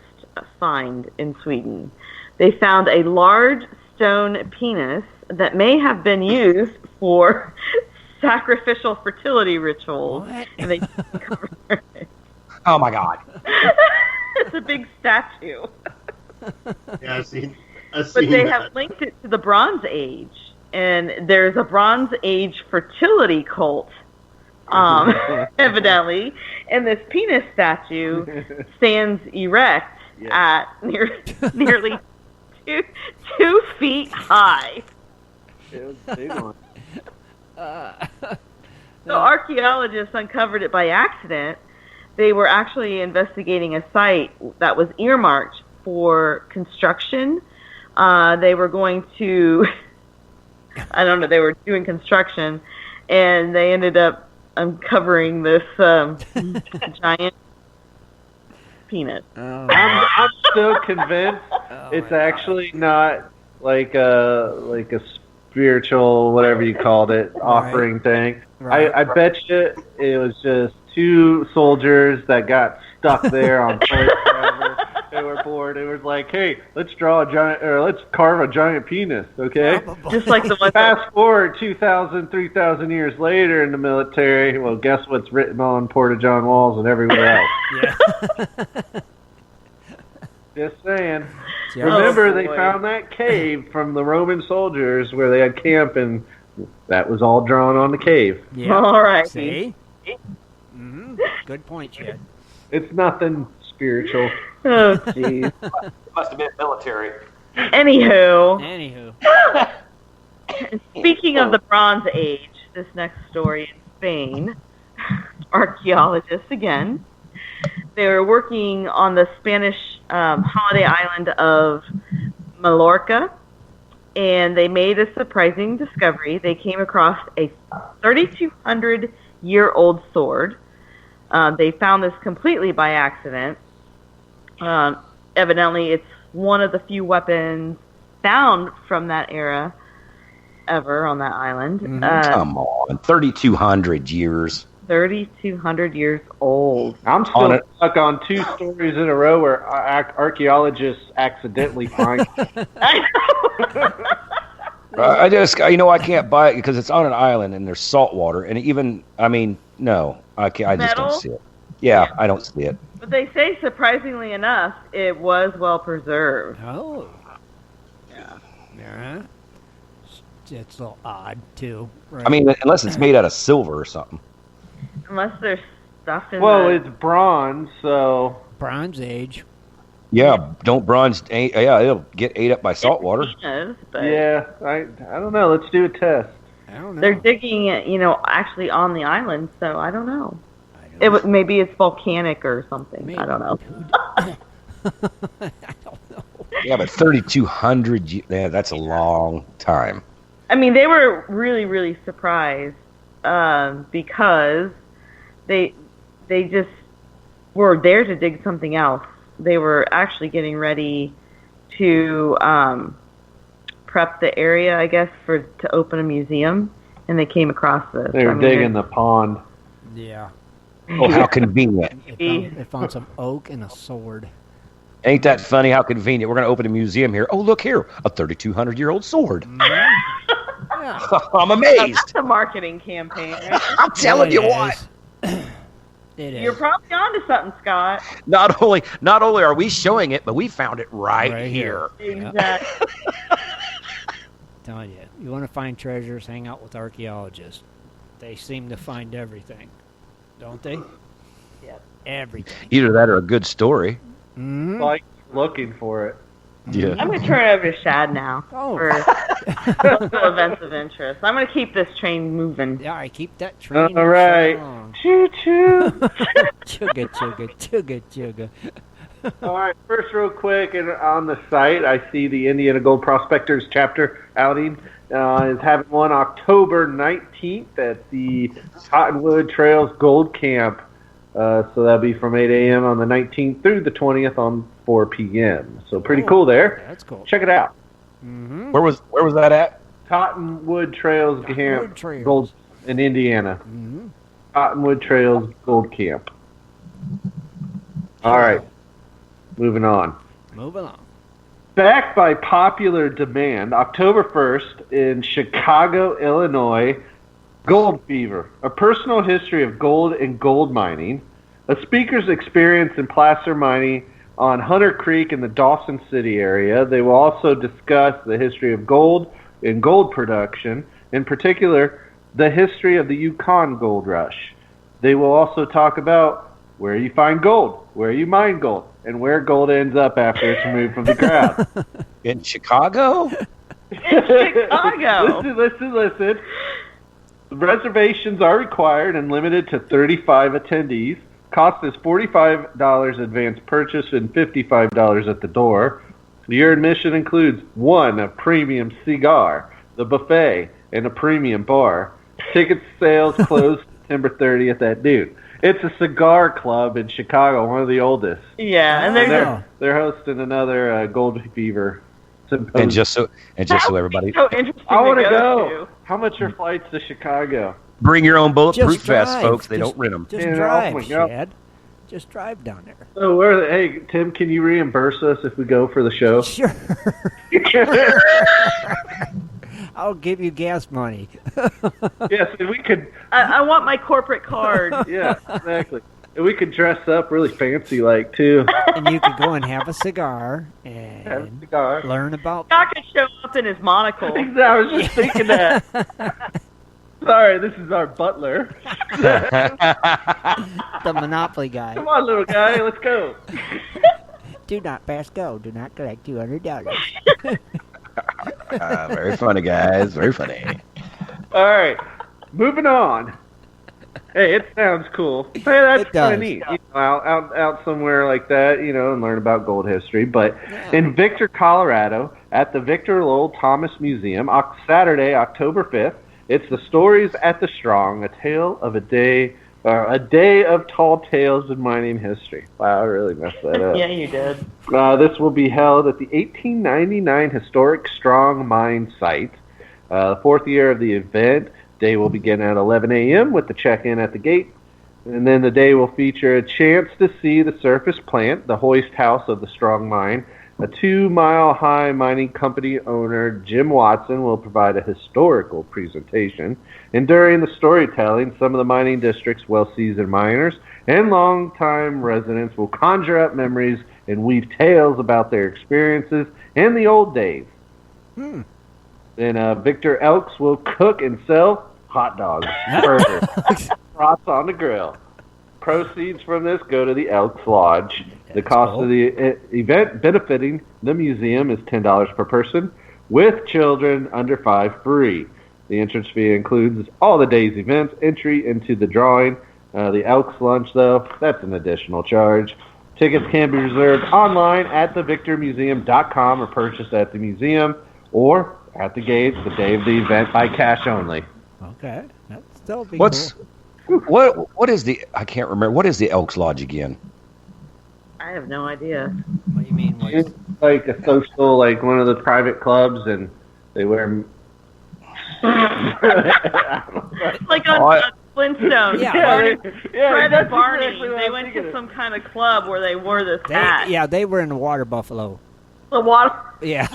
[SPEAKER 5] find in Sweden. They found a large stone penis that may have been used for sacrificial fertility rituals.
[SPEAKER 2] What?
[SPEAKER 5] And they covered it.
[SPEAKER 4] Oh my God.
[SPEAKER 5] It's a big statue.
[SPEAKER 7] Yeah, I've seen
[SPEAKER 5] But they
[SPEAKER 7] that.
[SPEAKER 5] have linked it to the Bronze Age, and there's a Bronze Age fertility cult, evidently, and this penis statue stands erect at nearly 2 feet high.
[SPEAKER 3] It was a big one.
[SPEAKER 5] So archaeologists uncovered it by accident. They were actually investigating a site that was earmarked for construction. They were going to, they were doing construction, and they ended up uncovering this giant penis.
[SPEAKER 3] I'm still convinced it's actually not like a spiritual, whatever you called it, offering thing.
[SPEAKER 2] Right.
[SPEAKER 3] I bet you it was just 2 soldiers that got stuck there on place forever. They were bored. It was like, hey, let's carve a giant penis, okay?
[SPEAKER 5] Just like the one.
[SPEAKER 3] Fast forward 2,000, 3,000 years later in the military. Well, guess what's written on Porta-John walls and everywhere else?
[SPEAKER 2] Yeah.
[SPEAKER 3] Just saying. Remember, they found that cave from the Roman soldiers where they had camp, and that was all drawn on the cave.
[SPEAKER 2] Yeah.
[SPEAKER 5] All right.
[SPEAKER 2] See? Mm-hmm. Good point, Chad.
[SPEAKER 3] It's nothing spiritual.
[SPEAKER 5] Oh, jeez.
[SPEAKER 6] Must have been military.
[SPEAKER 2] Anywho.
[SPEAKER 5] Speaking of the Bronze Age, this next story in Spain, archaeologists again, they were working on the Spanish holiday island of Mallorca, and they made a surprising discovery. They came across a 3,200-year-old sword. They found this completely by accident. Evidently, it's one of the few weapons found from that era ever on that island.
[SPEAKER 4] Come on, 3,200 years.
[SPEAKER 5] 3,200 years old.
[SPEAKER 3] I'm still stuck on 2 stories in a row where archaeologists accidentally find.
[SPEAKER 4] I just, I can't buy it because it's on an island and there's salt water. And even, no, I can't. I just don't see it. Yeah, I don't see it.
[SPEAKER 5] But they say, surprisingly enough, it was well preserved.
[SPEAKER 2] Oh. Yeah. It's a little odd, too. Right?
[SPEAKER 4] Unless it's made out of silver or something.
[SPEAKER 5] Unless there's stuff in
[SPEAKER 3] it's bronze, so...
[SPEAKER 2] Bronze Age.
[SPEAKER 4] Yeah, don't bronze... it'll get ate up by salt water.
[SPEAKER 3] Yeah, I don't know. Let's do a test.
[SPEAKER 2] I don't know.
[SPEAKER 5] They're digging it, actually on the island, so I don't know. Maybe it's volcanic or something. Maybe. I don't know.
[SPEAKER 2] I don't know.
[SPEAKER 4] Yeah, but 3,200... Yeah, that's a long time.
[SPEAKER 5] They were really, really surprised because they just were there to dig something else. They were actually getting ready to prep the area, I guess, to open a museum, and they came across this.
[SPEAKER 3] They were digging the pond.
[SPEAKER 2] Yeah.
[SPEAKER 4] Oh, how convenient.
[SPEAKER 2] They found some oak and a sword.
[SPEAKER 4] Ain't that funny how convenient? We're going to open a museum here. Oh, look here, a 3,200-year-old sword.
[SPEAKER 2] Yeah.
[SPEAKER 4] I'm amazed.
[SPEAKER 5] That's a marketing campaign. Right?
[SPEAKER 4] I'm telling you what.
[SPEAKER 5] You're probably onto something, Scott.
[SPEAKER 4] Not only are we showing it, but we found it right here.
[SPEAKER 5] Exactly.
[SPEAKER 2] Telling you, you want to find treasures, hang out with archaeologists. They seem to find everything, don't they?
[SPEAKER 5] Yep.
[SPEAKER 2] Everything.
[SPEAKER 4] Either that or a good story.
[SPEAKER 2] Mm-hmm.
[SPEAKER 3] Like looking for it.
[SPEAKER 4] Yeah.
[SPEAKER 5] I'm going to turn it over to Shad now for local events of interest. I'm going to keep this train moving.
[SPEAKER 2] Yeah, I keep that train.
[SPEAKER 3] All right. Choo-choo.
[SPEAKER 2] Chugga, chugga, chugga, chugga.
[SPEAKER 3] All right, first real quick, and on the site, I see the Indiana Gold Prospectors chapter outing is having one October 19th at the Cottonwood Trails Gold Camp. So that'll be from 8 a.m. on the 19th through the 20th on 4 p.m. So pretty cool there.
[SPEAKER 2] That's cool.
[SPEAKER 3] Check it out.
[SPEAKER 2] Mm-hmm.
[SPEAKER 4] Where was that at?
[SPEAKER 3] Cottonwood Trails Camp,
[SPEAKER 2] Trails.
[SPEAKER 3] Gold in Indiana.
[SPEAKER 2] Mm-hmm.
[SPEAKER 3] Cottonwood Trails Gold Camp. All right, moving on.
[SPEAKER 2] Moving on.
[SPEAKER 3] Backed by popular demand, October 1st in Chicago, Illinois, Gold Fever, a personal history of gold and gold mining, a speaker's experience in placer mining on Hunter Creek in the Dawson City area. They will also discuss the history of gold and gold production, in particular, the history of the Yukon Gold Rush. They will also talk about where you find gold, where you mine gold, and where gold ends up after it's removed from the ground.
[SPEAKER 4] In Chicago?
[SPEAKER 5] In Chicago.
[SPEAKER 3] Listen. Reservations are required and limited to 35 attendees. Cost is $45 advance purchase and $55 at the door. Your admission includes 1, a premium cigar, the buffet, and a premium bar. Ticket sales close September 30th at noon. It's a cigar club in Chicago, one of the oldest.
[SPEAKER 5] Yeah, and
[SPEAKER 3] they're hosting another Gold Fever symposium.
[SPEAKER 4] And just so everybody,
[SPEAKER 5] so interesting.
[SPEAKER 3] I want to
[SPEAKER 5] go.
[SPEAKER 3] go. How much are flights to Chicago?
[SPEAKER 4] bring your own bulletproof
[SPEAKER 2] Just drive.
[SPEAKER 4] vest, folks. They don't rent them.
[SPEAKER 2] Just
[SPEAKER 3] Yeah,
[SPEAKER 2] drive,
[SPEAKER 3] oh my God.
[SPEAKER 2] Shad. Just drive down there.
[SPEAKER 3] So, hey, Tim, can you reimburse us if we go for the show?
[SPEAKER 2] Sure. I'll give you gas money.
[SPEAKER 3] Yes, and we could.
[SPEAKER 5] I want my corporate card.
[SPEAKER 3] Yeah, exactly. And we could dress up really fancy, like too.
[SPEAKER 2] And you could go and have a cigar and
[SPEAKER 3] Have a cigar.
[SPEAKER 2] learn about.
[SPEAKER 5] Scott could show up in his monocle.
[SPEAKER 3] I was just thinking that. Sorry, this is our butler.
[SPEAKER 2] The Monopoly guy.
[SPEAKER 3] Come on, little guy, let's go.
[SPEAKER 2] Do not pass go. Do not collect $200.
[SPEAKER 4] Very funny, guys. Very funny.
[SPEAKER 3] All right, moving on. Hey, it sounds cool. Hey, that's
[SPEAKER 2] It does.
[SPEAKER 3] kind of neat. You know, out somewhere like that, you know, and learn about gold history. But in Victor, Colorado, at the Victor Lowell Thomas Museum, Saturday, October 5th, it's the Stories at the Strong, a tale of a day A day of tall tales in mining history. Wow, I really messed that up.
[SPEAKER 5] Yeah, you did.
[SPEAKER 3] This will be held at the 1899 Historic Strong Mine Site. The fourth year of the event. Day will begin at 11 a.m. with the check-in at the gate. And then the day will feature a chance to see the surface plant, the hoist house of the Strong Mine. A 2-mile-high mining company owner, Jim Watson, will provide a historical presentation. And during the storytelling, some of the mining district's well-seasoned miners and long-time residents will conjure up memories and weave tales about their experiences and the old days. Then Victor Elks will cook and sell hot dogs, burgers, brats on the grill. Proceeds from this go to the Elks Lodge. The cost of the event benefiting the museum is $10 per person, with children under 5 free. The entrance fee includes all the day's events, entry into the drawing. The Elks Lunch, though, that's an additional charge. Tickets can be reserved online at thevictormuseum.com or purchased at the museum or at the gate the day of the event by cash only.
[SPEAKER 2] Okay, that's still be
[SPEAKER 4] What is the? I can't remember. What is the Elks Lodge again?
[SPEAKER 5] I have no idea.
[SPEAKER 2] What do you mean?
[SPEAKER 3] It's like a social, like one of the private clubs, and they wear.
[SPEAKER 5] Like on Flintstones. Fred and Barney.
[SPEAKER 3] Exactly
[SPEAKER 5] They went to some kind of club where they wore this hat.
[SPEAKER 2] Yeah, they were in the Water Buffalo.
[SPEAKER 5] The water.
[SPEAKER 2] Yeah.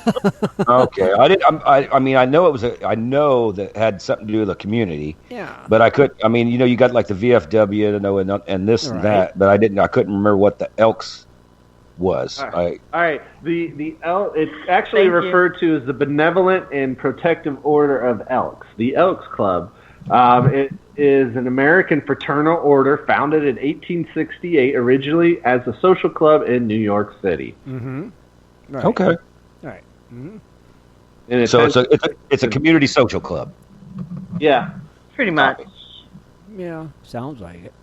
[SPEAKER 4] Okay, I did. I mean, I know it was. I know that had something to do with the community.
[SPEAKER 2] Yeah.
[SPEAKER 4] But I could. I mean, you got like the VFW, and this and that. But I didn't. I couldn't remember what the Elks was.
[SPEAKER 3] All right. The Elk. It's actually referred to as the Benevolent and Protective Order of Elks, the Elks Club. It is an American fraternal order founded in 1868, originally as a social club in New York City.
[SPEAKER 2] Mm-hmm. Right.
[SPEAKER 4] Okay.
[SPEAKER 2] All right. Mm-hmm.
[SPEAKER 3] And
[SPEAKER 4] So it's a community social club.
[SPEAKER 3] Yeah.
[SPEAKER 5] Pretty much.
[SPEAKER 2] Yeah, sounds like it.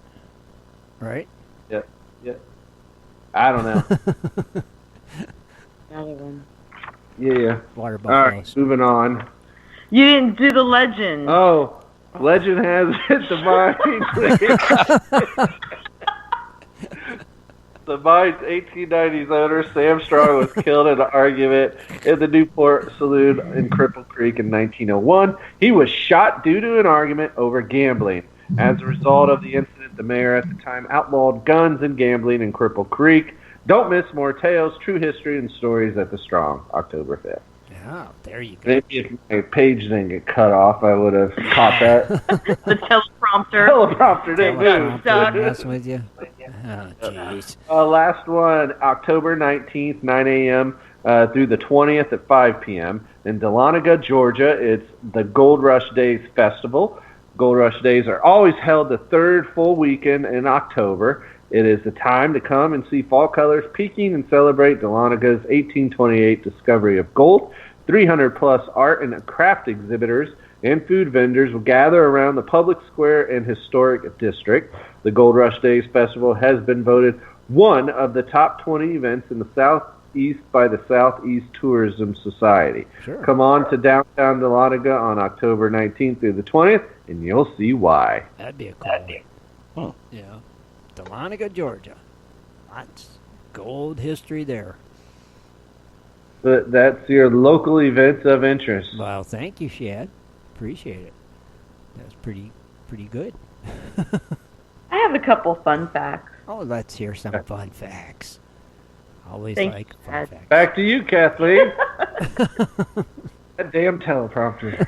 [SPEAKER 2] Right?
[SPEAKER 3] Yeah. I don't know.
[SPEAKER 5] Another one.
[SPEAKER 3] Yeah.
[SPEAKER 2] Water
[SPEAKER 3] All right,
[SPEAKER 2] buffaloes.
[SPEAKER 3] moving on.
[SPEAKER 5] You didn't do the legend.
[SPEAKER 3] Oh, legend has it the mine. The mine's 1890s owner, Sam Strong, was killed in an argument in the Newport Saloon in Cripple Creek in 1901. He was shot due to an argument over gambling. As a result of the incident, the mayor at the time outlawed guns and gambling in Cripple Creek. Don't miss more tales, true history, and stories at the Strong, October 5th.
[SPEAKER 2] Yeah, there you go.
[SPEAKER 3] Maybe if my page didn't get cut off, I would have caught that.
[SPEAKER 5] The teleprompter.
[SPEAKER 3] Teleprompter didn't move.
[SPEAKER 2] Mess with you. Oh, jeez.
[SPEAKER 3] Last one, October 19th, 9 a.m. Through the 20th at 5 p.m. in Dahlonega, Georgia. It's the Gold Rush Days Festival. Gold Rush Days are always held the third full weekend in October. It is the time to come and see fall colors peaking and celebrate Dahlonaga's 1828 discovery of gold. 300-plus art and craft exhibitors and food vendors will gather around the public square and historic district. The Gold Rush Days Festival has been voted one of the top 20 events in the Southeast by the Southeast Tourism Society.
[SPEAKER 2] Sure.
[SPEAKER 3] Come on to downtown Dahlonega on October 19th through the 20th, and you'll see why.
[SPEAKER 2] That'd be a cool one. Yeah. Dahlonega, Georgia. Lots gold history there.
[SPEAKER 3] But that's your local events of interest.
[SPEAKER 2] Well, thank you, Shad. Appreciate it. That's pretty good.
[SPEAKER 5] I have a couple fun facts.
[SPEAKER 2] Oh, let's hear some fun facts. Always
[SPEAKER 5] Thanks,
[SPEAKER 2] like fun
[SPEAKER 5] Shad.
[SPEAKER 2] facts.
[SPEAKER 3] Back to you, Kathleen. That damn teleprompter.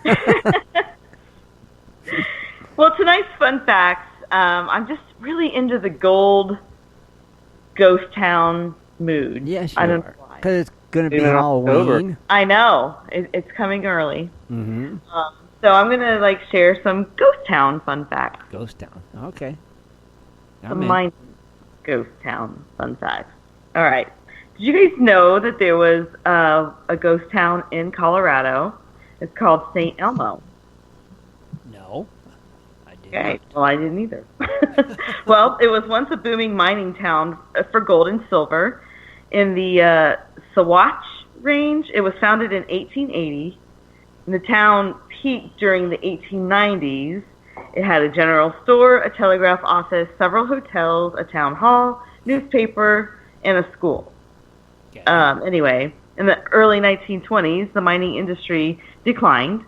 [SPEAKER 5] Well, tonight's fun facts, I'm just really into the gold ghost town mood.
[SPEAKER 2] Yes, you
[SPEAKER 5] I don't
[SPEAKER 2] are.
[SPEAKER 5] know why.
[SPEAKER 2] Because it's going to be
[SPEAKER 3] Even in October.
[SPEAKER 2] Halloween.
[SPEAKER 5] I know. It's coming early.
[SPEAKER 2] Mm-hmm.
[SPEAKER 5] So I'm going to share some ghost town fun facts.
[SPEAKER 2] Ghost town. Okay.
[SPEAKER 5] Some mining ghost town fun facts. All right. Did you guys know that there was a ghost town in Colorado? It's called St. Elmo.
[SPEAKER 2] No. I didn't.
[SPEAKER 5] Okay. Well, I didn't either. Well, it was once a booming mining town for gold and silver in the Sawatch Range. It was founded in 1880. And the town peaked during the 1890s, It had a general store, a telegraph office, several hotels, a town hall, newspaper, and a school. Anyway, in the early 1920s, the mining industry declined.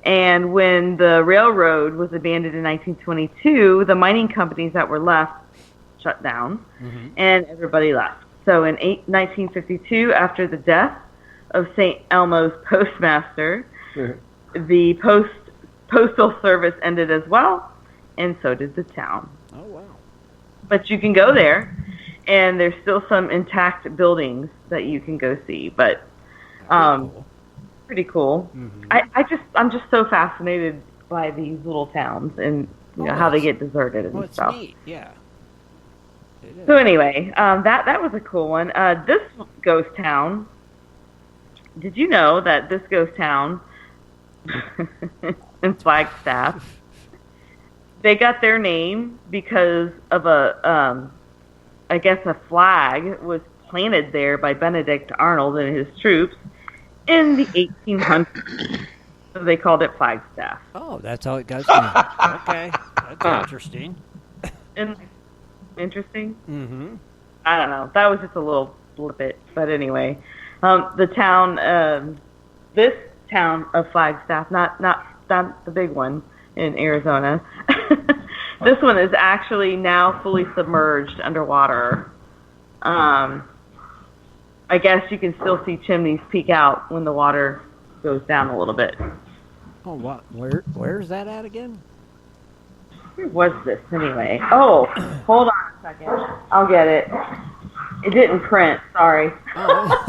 [SPEAKER 5] And when the railroad was abandoned in 1922, the mining companies that were left shut down, and everybody left. So in 1952, after the death of St. Elmo's postmaster, the postal service ended as well, and so did the town.
[SPEAKER 2] Oh, wow.
[SPEAKER 5] But you can go there, and there's still some intact buildings that you can go see. But
[SPEAKER 2] Cool.
[SPEAKER 5] pretty cool. I'm just so fascinated by these little towns and how they get deserted and
[SPEAKER 2] It's
[SPEAKER 5] stuff.
[SPEAKER 2] neat, yeah. It is.
[SPEAKER 5] So anyway, that was a cool one. This ghost town. Did you know that this ghost town in Flagstaff, they got their name because of I guess a flag was planted there by Benedict Arnold and his troops in the 1800s. So they called it Flagstaff.
[SPEAKER 2] Oh, that's how it got named. Okay, that's interesting.
[SPEAKER 5] And interesting.
[SPEAKER 2] Mm-hmm.
[SPEAKER 5] I don't know. That was just a little bit, but anyway, the town, this town of Flagstaff, not the big one in Arizona. This one is actually now fully submerged underwater. I guess you can still see chimneys peek out when the water goes down a little bit.
[SPEAKER 2] Oh, what? Where's that at again?
[SPEAKER 5] Where was this anyway? Oh, hold on a second. I'll get it. It didn't print. Sorry.
[SPEAKER 2] Oh.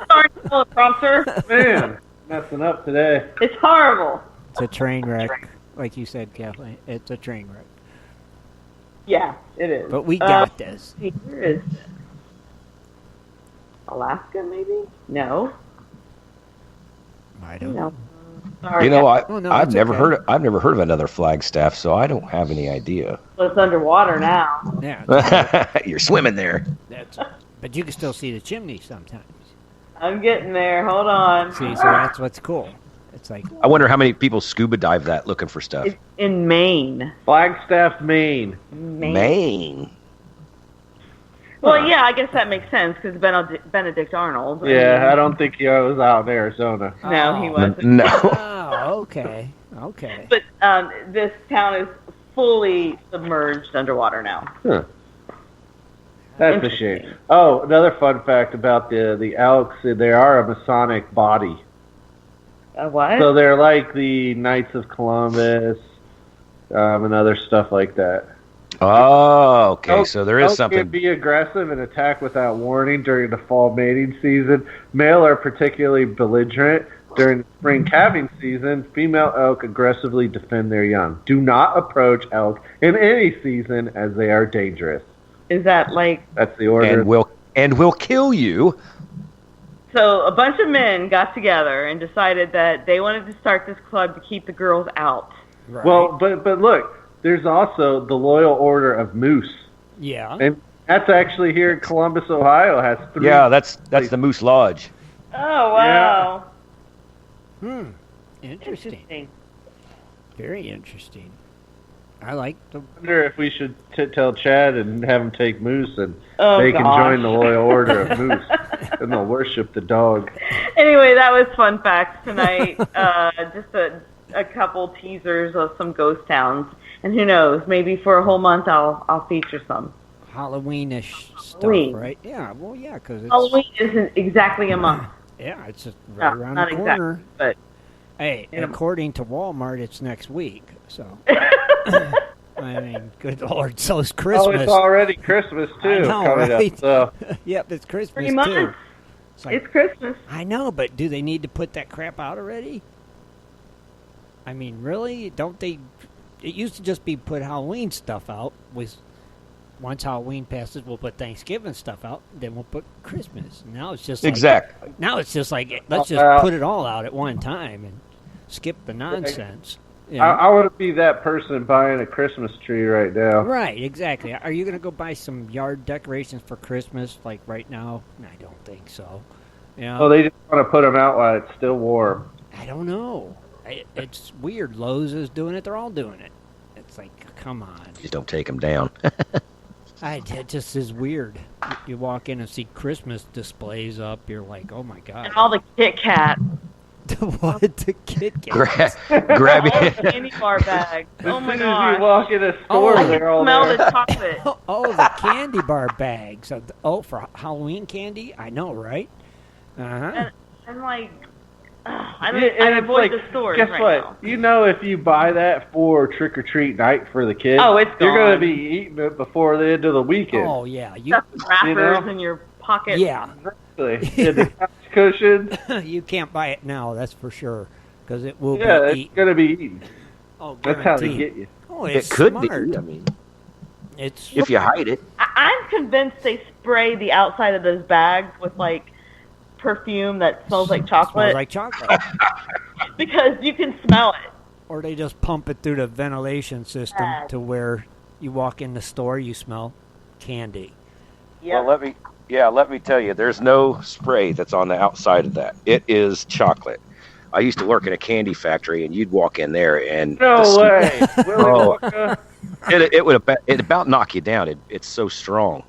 [SPEAKER 5] Sorry, teleprompter.
[SPEAKER 3] Man, messing up today.
[SPEAKER 5] It's horrible.
[SPEAKER 2] It's a train wreck, like you said, Kathleen. It's a train wreck.
[SPEAKER 5] Yeah, it is.
[SPEAKER 2] But we got this.
[SPEAKER 5] Where is this? Alaska, maybe? No.
[SPEAKER 2] I don't know.
[SPEAKER 5] Sorry.
[SPEAKER 4] You know,
[SPEAKER 2] I've
[SPEAKER 4] never heard of another Flagstaff, so I don't have any idea.
[SPEAKER 5] Well, it's underwater now.
[SPEAKER 2] Yeah,
[SPEAKER 4] You're swimming there.
[SPEAKER 2] but you can still see the chimney sometimes.
[SPEAKER 5] I'm getting there. Hold on.
[SPEAKER 2] See, so that's what's cool. It's like,
[SPEAKER 4] I wonder how many people scuba dive that looking for stuff.
[SPEAKER 5] It's in Maine.
[SPEAKER 3] Flagstaff, Maine.
[SPEAKER 4] Maine.
[SPEAKER 5] Well, yeah, I guess that makes sense because Benedict Arnold.
[SPEAKER 3] Yeah, I don't think he was out in Arizona.
[SPEAKER 5] No, he wasn't.
[SPEAKER 4] No.
[SPEAKER 2] oh, okay.
[SPEAKER 5] But this town is fully submerged underwater now.
[SPEAKER 3] Huh. That's a shame. Oh, another fun fact about the Elks, they are a Masonic body.
[SPEAKER 5] What?
[SPEAKER 3] So they're like the Knights of Columbus and other stuff like that.
[SPEAKER 4] Oh, okay. So there is
[SPEAKER 3] Elk
[SPEAKER 4] something.
[SPEAKER 3] can be aggressive and attack without warning during the fall mating season. Male are particularly belligerent. During the spring calving season, female elk aggressively defend their young. Do not approach elk in any season as they are dangerous.
[SPEAKER 5] Is that like...
[SPEAKER 3] That's the order.
[SPEAKER 4] And will kill you.
[SPEAKER 5] So a bunch of men got together and decided that they wanted to start this club to keep the girls out.
[SPEAKER 2] right.
[SPEAKER 3] Well, but look, there's also the Loyal Order of Moose.
[SPEAKER 2] yeah.
[SPEAKER 3] And that's actually here in Columbus, Ohio. Has 3.
[SPEAKER 4] Yeah, that's the Moose Lodge.
[SPEAKER 5] Oh, wow.
[SPEAKER 2] Interesting. Very interesting. I like the...
[SPEAKER 3] I wonder if we should tell Chad and have him take Moose, and
[SPEAKER 5] Oh,
[SPEAKER 3] they can
[SPEAKER 5] gosh.
[SPEAKER 3] join the Loyal Order of Moose, and they'll worship the dog.
[SPEAKER 5] Anyway, that was fun facts tonight. Just a couple teasers of some ghost towns. And who knows, maybe for a whole month I'll feature some.
[SPEAKER 2] Halloweenish stuff,
[SPEAKER 5] Halloween.
[SPEAKER 2] right? Yeah, well, yeah, because it's...
[SPEAKER 5] Halloween isn't exactly a month.
[SPEAKER 2] Yeah, it's just right
[SPEAKER 5] No,
[SPEAKER 2] around
[SPEAKER 5] not
[SPEAKER 2] the corner.
[SPEAKER 5] exactly, but...
[SPEAKER 2] Hey,
[SPEAKER 5] In a-
[SPEAKER 2] according to Walmart, it's next week, so... I mean, good Lord, so it's Christmas.
[SPEAKER 3] Oh, it's already Christmas, too,
[SPEAKER 2] I know,
[SPEAKER 3] coming
[SPEAKER 2] right?
[SPEAKER 3] up. So.
[SPEAKER 2] Yep, it's Christmas,
[SPEAKER 5] 3 months.
[SPEAKER 2] too. It's like,
[SPEAKER 5] It's Christmas.
[SPEAKER 2] I know, but do they need to put that crap out already? I mean, really? Don't they... It used to just be put Halloween stuff out. Once Halloween passes, we'll put Thanksgiving stuff out. Then we'll put Christmas. Now it's just like...
[SPEAKER 4] Exactly.
[SPEAKER 2] Now it's just like, let's just put it all out at one time and skip the nonsense. You know?
[SPEAKER 3] I want to be that person buying a Christmas tree right now.
[SPEAKER 2] Right, exactly. Are you going to go buy some yard decorations for Christmas, like right now? I don't think so. You know?
[SPEAKER 3] Oh, they just want to put them out while it's still warm.
[SPEAKER 2] I don't know. It's weird. Lowe's is doing it. They're all doing it. It's like, come on.
[SPEAKER 4] Just don't take them down.
[SPEAKER 2] It just is weird. You walk in and see Christmas displays up. You're like, oh my god.
[SPEAKER 5] And all the Kit Kat.
[SPEAKER 2] What? The Kit Kat?
[SPEAKER 4] Grab
[SPEAKER 5] All the
[SPEAKER 4] it.
[SPEAKER 5] candy bar bags. Oh my
[SPEAKER 3] As soon as
[SPEAKER 5] god.
[SPEAKER 3] you walk in a store,
[SPEAKER 5] I
[SPEAKER 3] they're
[SPEAKER 5] can
[SPEAKER 3] all
[SPEAKER 5] smell
[SPEAKER 3] there.
[SPEAKER 5] the chocolate.
[SPEAKER 2] Oh, the candy bar bags. For Halloween candy? I know, right? Uh-huh.
[SPEAKER 5] And I'm like, I
[SPEAKER 3] Yeah, and it's
[SPEAKER 5] avoid
[SPEAKER 3] like,
[SPEAKER 5] the stores
[SPEAKER 3] guess
[SPEAKER 5] right
[SPEAKER 3] what?
[SPEAKER 5] now.
[SPEAKER 3] You know, if you buy that for trick or treat night for the kids,
[SPEAKER 5] Oh, it's
[SPEAKER 3] you're going to
[SPEAKER 5] gone.
[SPEAKER 3] be eating it before the end of the weekend.
[SPEAKER 2] Oh, yeah.
[SPEAKER 5] Stuff wrappers
[SPEAKER 3] You know?
[SPEAKER 5] in your pocket.
[SPEAKER 2] Yeah.
[SPEAKER 3] Exactly. And the couch cushions.
[SPEAKER 2] You can't buy it now, that's for sure. Because it will
[SPEAKER 3] Yeah,
[SPEAKER 2] be
[SPEAKER 3] it's
[SPEAKER 2] eaten.
[SPEAKER 3] going to be eaten.
[SPEAKER 2] Oh,
[SPEAKER 3] That's how they
[SPEAKER 2] guaranteed.
[SPEAKER 3] get you.
[SPEAKER 2] Oh,
[SPEAKER 4] It
[SPEAKER 2] it's
[SPEAKER 4] could
[SPEAKER 2] smart.
[SPEAKER 4] be. I mean,
[SPEAKER 2] It's
[SPEAKER 4] if you hide it.
[SPEAKER 5] I'm convinced they spray the outside of those bags with like perfume that smells like chocolate
[SPEAKER 2] smells like chocolate.
[SPEAKER 5] because you can smell it.
[SPEAKER 2] Or they just pump it through the ventilation system
[SPEAKER 5] Yes.
[SPEAKER 2] to where you walk in the store, you smell candy.
[SPEAKER 5] Yep.
[SPEAKER 4] Well, let me tell you, there's no spray that's on the outside of that. It is chocolate. I used to work in a candy factory, and you'd walk in there, and
[SPEAKER 3] No way. Willy
[SPEAKER 4] Oh.
[SPEAKER 3] Wonka.
[SPEAKER 4] it about knock you down. It's so strong.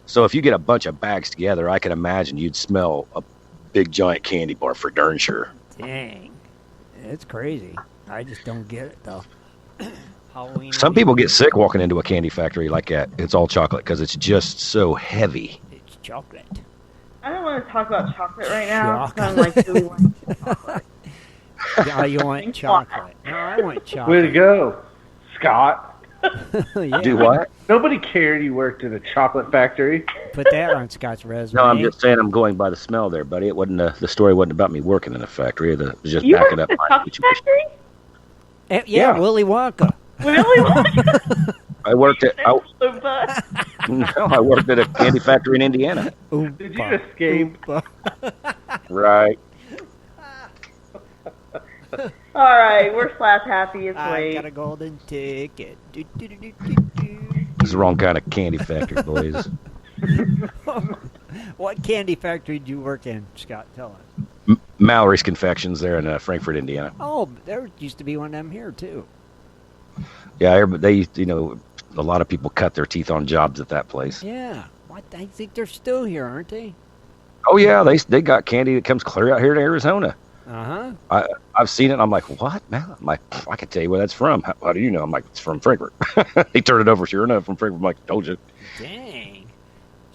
[SPEAKER 4] So if you get a bunch of bags together, I can imagine you'd smell a big giant candy bar for darn sure.
[SPEAKER 2] Dang. It's crazy. I just don't get it, though. Halloween.
[SPEAKER 4] Some people get sick walking into a candy factory like that. It's all chocolate because it's just so heavy.
[SPEAKER 2] It's chocolate.
[SPEAKER 5] I don't want to talk about chocolate right now.
[SPEAKER 2] Chocolate.
[SPEAKER 5] I'm like, really want chocolate.
[SPEAKER 2] Yeah, you want chocolate. No, I want
[SPEAKER 3] Way to
[SPEAKER 2] chocolate.
[SPEAKER 3] go, Scott.
[SPEAKER 2] Yeah.
[SPEAKER 4] Do what?
[SPEAKER 3] Nobody cared you worked in a chocolate factory.
[SPEAKER 2] Put that on Scott's resume.
[SPEAKER 4] No, I'm just saying I'm going by the smell there, buddy. It wasn't the story wasn't about me working in a factory. It was just
[SPEAKER 5] You
[SPEAKER 4] backing
[SPEAKER 5] work
[SPEAKER 4] up
[SPEAKER 5] at the
[SPEAKER 4] my
[SPEAKER 5] chocolate
[SPEAKER 4] situation.
[SPEAKER 5] factory?
[SPEAKER 2] Yeah,
[SPEAKER 4] Yeah.
[SPEAKER 2] Willy Wonka.
[SPEAKER 5] Really? Wonka?
[SPEAKER 4] I worked at I
[SPEAKER 5] Oompa.
[SPEAKER 4] worked at a candy factory in Indiana.
[SPEAKER 3] Did you escape?
[SPEAKER 4] Right.
[SPEAKER 5] All right, we're slap happy. It's
[SPEAKER 2] I
[SPEAKER 5] late.
[SPEAKER 2] got a golden ticket. Do, do, do, do, do, do.
[SPEAKER 4] It's the wrong kind of candy factory, boys.
[SPEAKER 2] What candy factory did you work in, Scott? Tell us.
[SPEAKER 4] Mallory's Confections there in Frankfort, Indiana.
[SPEAKER 2] Oh, there used to be one of them here, too.
[SPEAKER 4] Yeah, they a lot of people cut their teeth on jobs at that place.
[SPEAKER 2] Yeah. What? I think they're still here, aren't they?
[SPEAKER 4] Oh yeah, they got candy that comes clear out here to Arizona.
[SPEAKER 2] Uh-huh.
[SPEAKER 4] I've seen it. I'm like, what, man? I'm like, I can tell you where that's from. How do you know? I'm like, it's from Frankfort. He turned it over. Sure enough, from Frankfort. I'm like, told you.
[SPEAKER 2] Dang.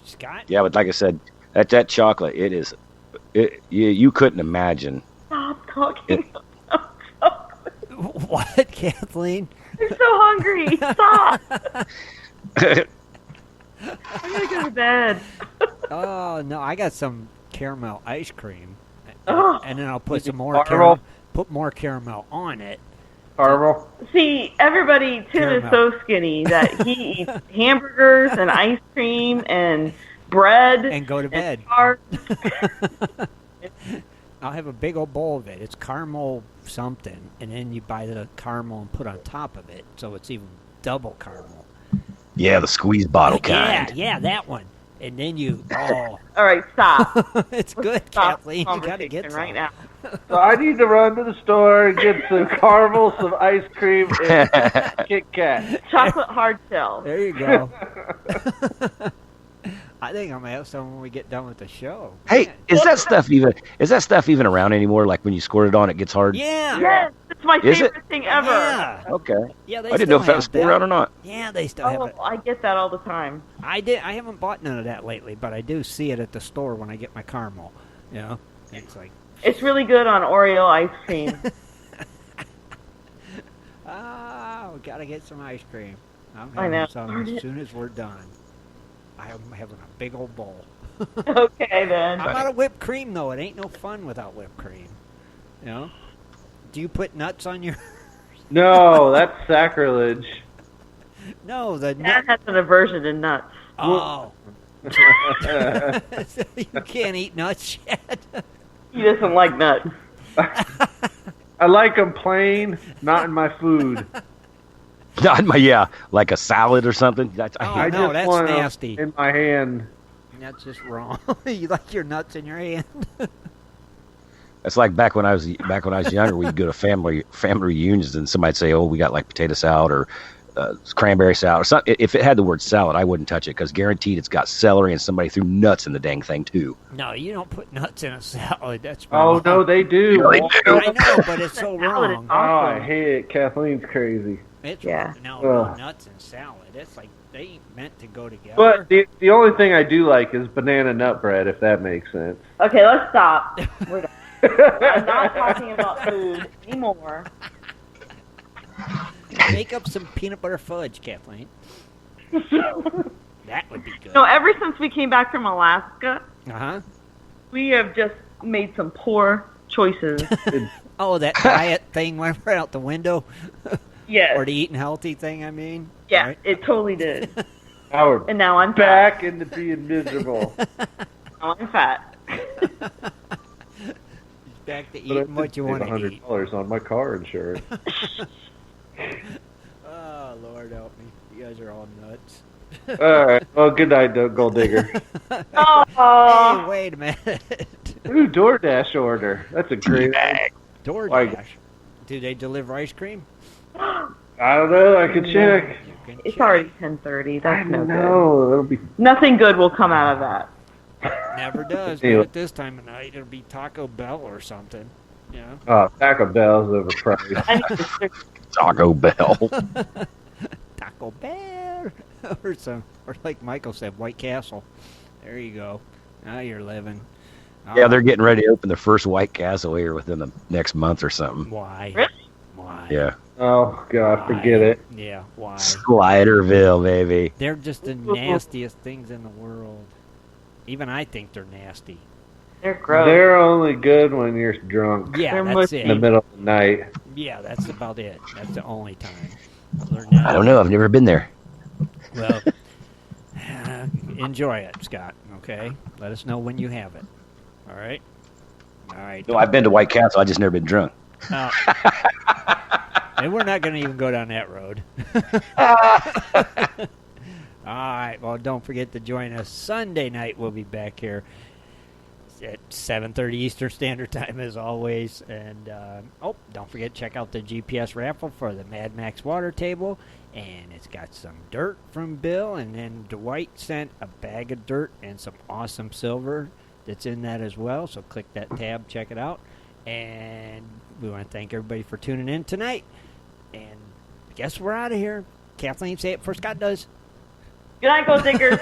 [SPEAKER 2] Scott?
[SPEAKER 4] Yeah, but like I said, that chocolate, you couldn't imagine.
[SPEAKER 5] Stop talking about chocolate.
[SPEAKER 2] What, Kathleen?
[SPEAKER 5] I'm so hungry. Stop. I gotta go to bed.
[SPEAKER 2] Oh, no, I got some caramel ice cream.
[SPEAKER 5] Oh.
[SPEAKER 2] And then I'll put some more
[SPEAKER 3] Caramel?
[SPEAKER 2] caramel on it.
[SPEAKER 3] Caramel.
[SPEAKER 5] See, everybody, Tim is so skinny that he eats hamburgers and ice cream and bread
[SPEAKER 2] And go to bed.
[SPEAKER 5] tarts.
[SPEAKER 2] I'll have a big old bowl of it. It's caramel something. And then you buy the caramel and put on top of it. So it's even double caramel.
[SPEAKER 4] Yeah, the squeeze bottle kind.
[SPEAKER 2] Yeah, that one. And then you,
[SPEAKER 5] All right, stop.
[SPEAKER 2] it's good,
[SPEAKER 5] Stop
[SPEAKER 2] Kathleen. You got to get
[SPEAKER 5] conversation
[SPEAKER 2] some.
[SPEAKER 5] right now.
[SPEAKER 3] So I need to run to the store and get some caramel, some ice cream, and Kit Kat.
[SPEAKER 5] Chocolate hard shell.
[SPEAKER 2] There you go. I think I'm gonna have some when we get done with the show.
[SPEAKER 4] Hey, is that stuff even around anymore? Like when you squirt it on, it gets hard.
[SPEAKER 2] Yeah.
[SPEAKER 5] Yes, it's my
[SPEAKER 4] Is it?
[SPEAKER 5] favorite thing ever.
[SPEAKER 2] Yeah.
[SPEAKER 4] Okay.
[SPEAKER 2] Yeah, they
[SPEAKER 4] I didn't know
[SPEAKER 2] still
[SPEAKER 4] if that was
[SPEAKER 2] have
[SPEAKER 4] still around or not.
[SPEAKER 2] Yeah, they still have
[SPEAKER 5] Oh,
[SPEAKER 2] it.
[SPEAKER 5] I get that all the time.
[SPEAKER 2] I haven't bought none of that lately, but I do see it at the store when I get my caramel. You know, it's like,
[SPEAKER 5] It's really good on Oreo ice cream.
[SPEAKER 2] we gotta get some ice cream. I'm
[SPEAKER 5] I
[SPEAKER 2] having
[SPEAKER 5] know.
[SPEAKER 2] some as soon as we're done. I'm having a big old bowl.
[SPEAKER 5] Okay, then.
[SPEAKER 2] I'm out of whipped cream though. It ain't no fun without whipped cream. You know? Do you put nuts on your?
[SPEAKER 3] No, that's sacrilege.
[SPEAKER 2] No, the
[SPEAKER 5] Dad
[SPEAKER 2] nut.
[SPEAKER 5] has an aversion to nuts.
[SPEAKER 2] Oh. You can't eat nuts yet.
[SPEAKER 5] He doesn't like nuts.
[SPEAKER 3] I like them plain, not in my food.
[SPEAKER 4] Like a salad or something.
[SPEAKER 3] I
[SPEAKER 2] no,
[SPEAKER 3] just
[SPEAKER 2] that's
[SPEAKER 3] want 'em
[SPEAKER 2] nasty.
[SPEAKER 3] in my hand.
[SPEAKER 2] That's just wrong. You like your nuts in your hand.
[SPEAKER 4] It's like back when I was younger, we'd go to family reunions, and somebody'd say, "Oh, we got like potato salad or cranberry salad or something." If it had the word salad, I wouldn't touch it because guaranteed it's got celery and somebody threw nuts in the dang thing too.
[SPEAKER 2] No, you don't put nuts in a salad. That's
[SPEAKER 3] Oh
[SPEAKER 2] wrong.
[SPEAKER 3] no, they do.
[SPEAKER 4] No, they do.
[SPEAKER 2] I know, but it's so wrong.
[SPEAKER 3] Oh, I hate it. Kathleen's crazy.
[SPEAKER 2] It's
[SPEAKER 5] Yeah.
[SPEAKER 2] wrong. No,
[SPEAKER 3] Ugh.
[SPEAKER 2] nuts and salad. It's like they ain't meant to go together.
[SPEAKER 3] But the only thing I do like is banana nut bread, if that makes sense.
[SPEAKER 5] Okay, let's stop. We're done. I'm not talking about food anymore.
[SPEAKER 2] Make up some peanut butter fudge, Kathleen. That would be good.
[SPEAKER 5] No, ever since we came back from Alaska,
[SPEAKER 2] Uh-huh.
[SPEAKER 5] we have just made some poor choices.
[SPEAKER 2] Oh, that diet thing went right out the window?
[SPEAKER 5] Yes.
[SPEAKER 2] Or the eating healthy thing, I mean?
[SPEAKER 5] Yeah,
[SPEAKER 2] Right?
[SPEAKER 5] it totally did.
[SPEAKER 3] Now we're
[SPEAKER 5] And now I'm
[SPEAKER 3] back into being miserable.
[SPEAKER 5] Now I'm fat.
[SPEAKER 2] Back to
[SPEAKER 3] But I
[SPEAKER 2] eating what you
[SPEAKER 3] did
[SPEAKER 2] want
[SPEAKER 3] save
[SPEAKER 2] to eat.
[SPEAKER 3] $100 on my car insurance.
[SPEAKER 2] Oh, Lord help me. You guys are all nuts.
[SPEAKER 3] All right. Well, good night, Gold Digger.
[SPEAKER 2] Hey,
[SPEAKER 5] Oh,
[SPEAKER 2] wait a minute.
[SPEAKER 3] Ooh, DoorDash order. That's a great.
[SPEAKER 2] DoorDash. Do they deliver ice cream?
[SPEAKER 3] I don't know. I can check.
[SPEAKER 2] You can
[SPEAKER 5] it's
[SPEAKER 2] check.
[SPEAKER 5] already 10:30.
[SPEAKER 3] I
[SPEAKER 5] That's no good.
[SPEAKER 3] know. It'll be.
[SPEAKER 5] Nothing good will come out of that.
[SPEAKER 2] Never does.
[SPEAKER 3] Anyway.
[SPEAKER 2] Not at this time of night. It'll be Taco Bell or something. Yeah.
[SPEAKER 3] Taco Bell's overpriced.
[SPEAKER 5] I need to
[SPEAKER 4] Taco Bell.
[SPEAKER 2] Taco Bell. Or like Michael said, White Castle. There you go. Now you're living.
[SPEAKER 4] Yeah, they're getting ready to open their first White Castle here within the next month or something.
[SPEAKER 2] Why?
[SPEAKER 5] Really?
[SPEAKER 2] Why?
[SPEAKER 4] Yeah.
[SPEAKER 3] Oh God, forget it.
[SPEAKER 2] Yeah, why?
[SPEAKER 4] Sliderville, baby.
[SPEAKER 2] They're just the nastiest things in the world. Even I think they're nasty.
[SPEAKER 5] They're gross.
[SPEAKER 3] They're only good when you're drunk.
[SPEAKER 2] Yeah,
[SPEAKER 5] They're
[SPEAKER 2] that's
[SPEAKER 5] mushy.
[SPEAKER 3] In the
[SPEAKER 2] it.
[SPEAKER 3] middle of the night.
[SPEAKER 2] Yeah, that's about it. That's the only time. Other than
[SPEAKER 4] I don't know. I've never been there.
[SPEAKER 2] Well, enjoy it, Scott. Okay, let us know when you have it. All right. All right.
[SPEAKER 4] No, I've been to White Castle. I just never been drunk.
[SPEAKER 2] Oh. And we're not going to even go down that road. All right. Well, don't forget to join us Sunday night. We'll be back here at 7:30 Eastern Standard Time as always. And don't forget to check out the GPS raffle for the Mad Max water table. And it's got some dirt from Bill. And then Dwight sent a bag of dirt and some awesome silver that's in that as well. So click that tab, check it out. And we want to thank everybody for tuning in tonight. And I guess we're out of here. Kathleen, say it before Scott does.
[SPEAKER 5] Good night, Gold Diggers.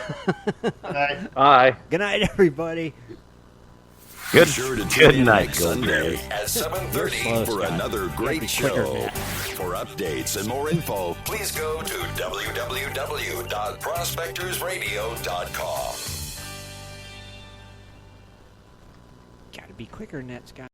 [SPEAKER 3] Aye.
[SPEAKER 2] Good night, everybody.
[SPEAKER 4] Good,
[SPEAKER 9] Sure to
[SPEAKER 4] good
[SPEAKER 9] tune in
[SPEAKER 4] night,
[SPEAKER 9] next
[SPEAKER 4] Gold
[SPEAKER 9] Sunday
[SPEAKER 4] Digger.
[SPEAKER 9] at 7:30
[SPEAKER 2] Close,
[SPEAKER 9] for
[SPEAKER 2] Scott.
[SPEAKER 9] another
[SPEAKER 2] Be
[SPEAKER 9] great
[SPEAKER 2] quicker than
[SPEAKER 9] show.
[SPEAKER 2] that.
[SPEAKER 9] For updates and more info, please go to www.prospectorsradio.com.
[SPEAKER 2] Gotta be quicker than that, Scott.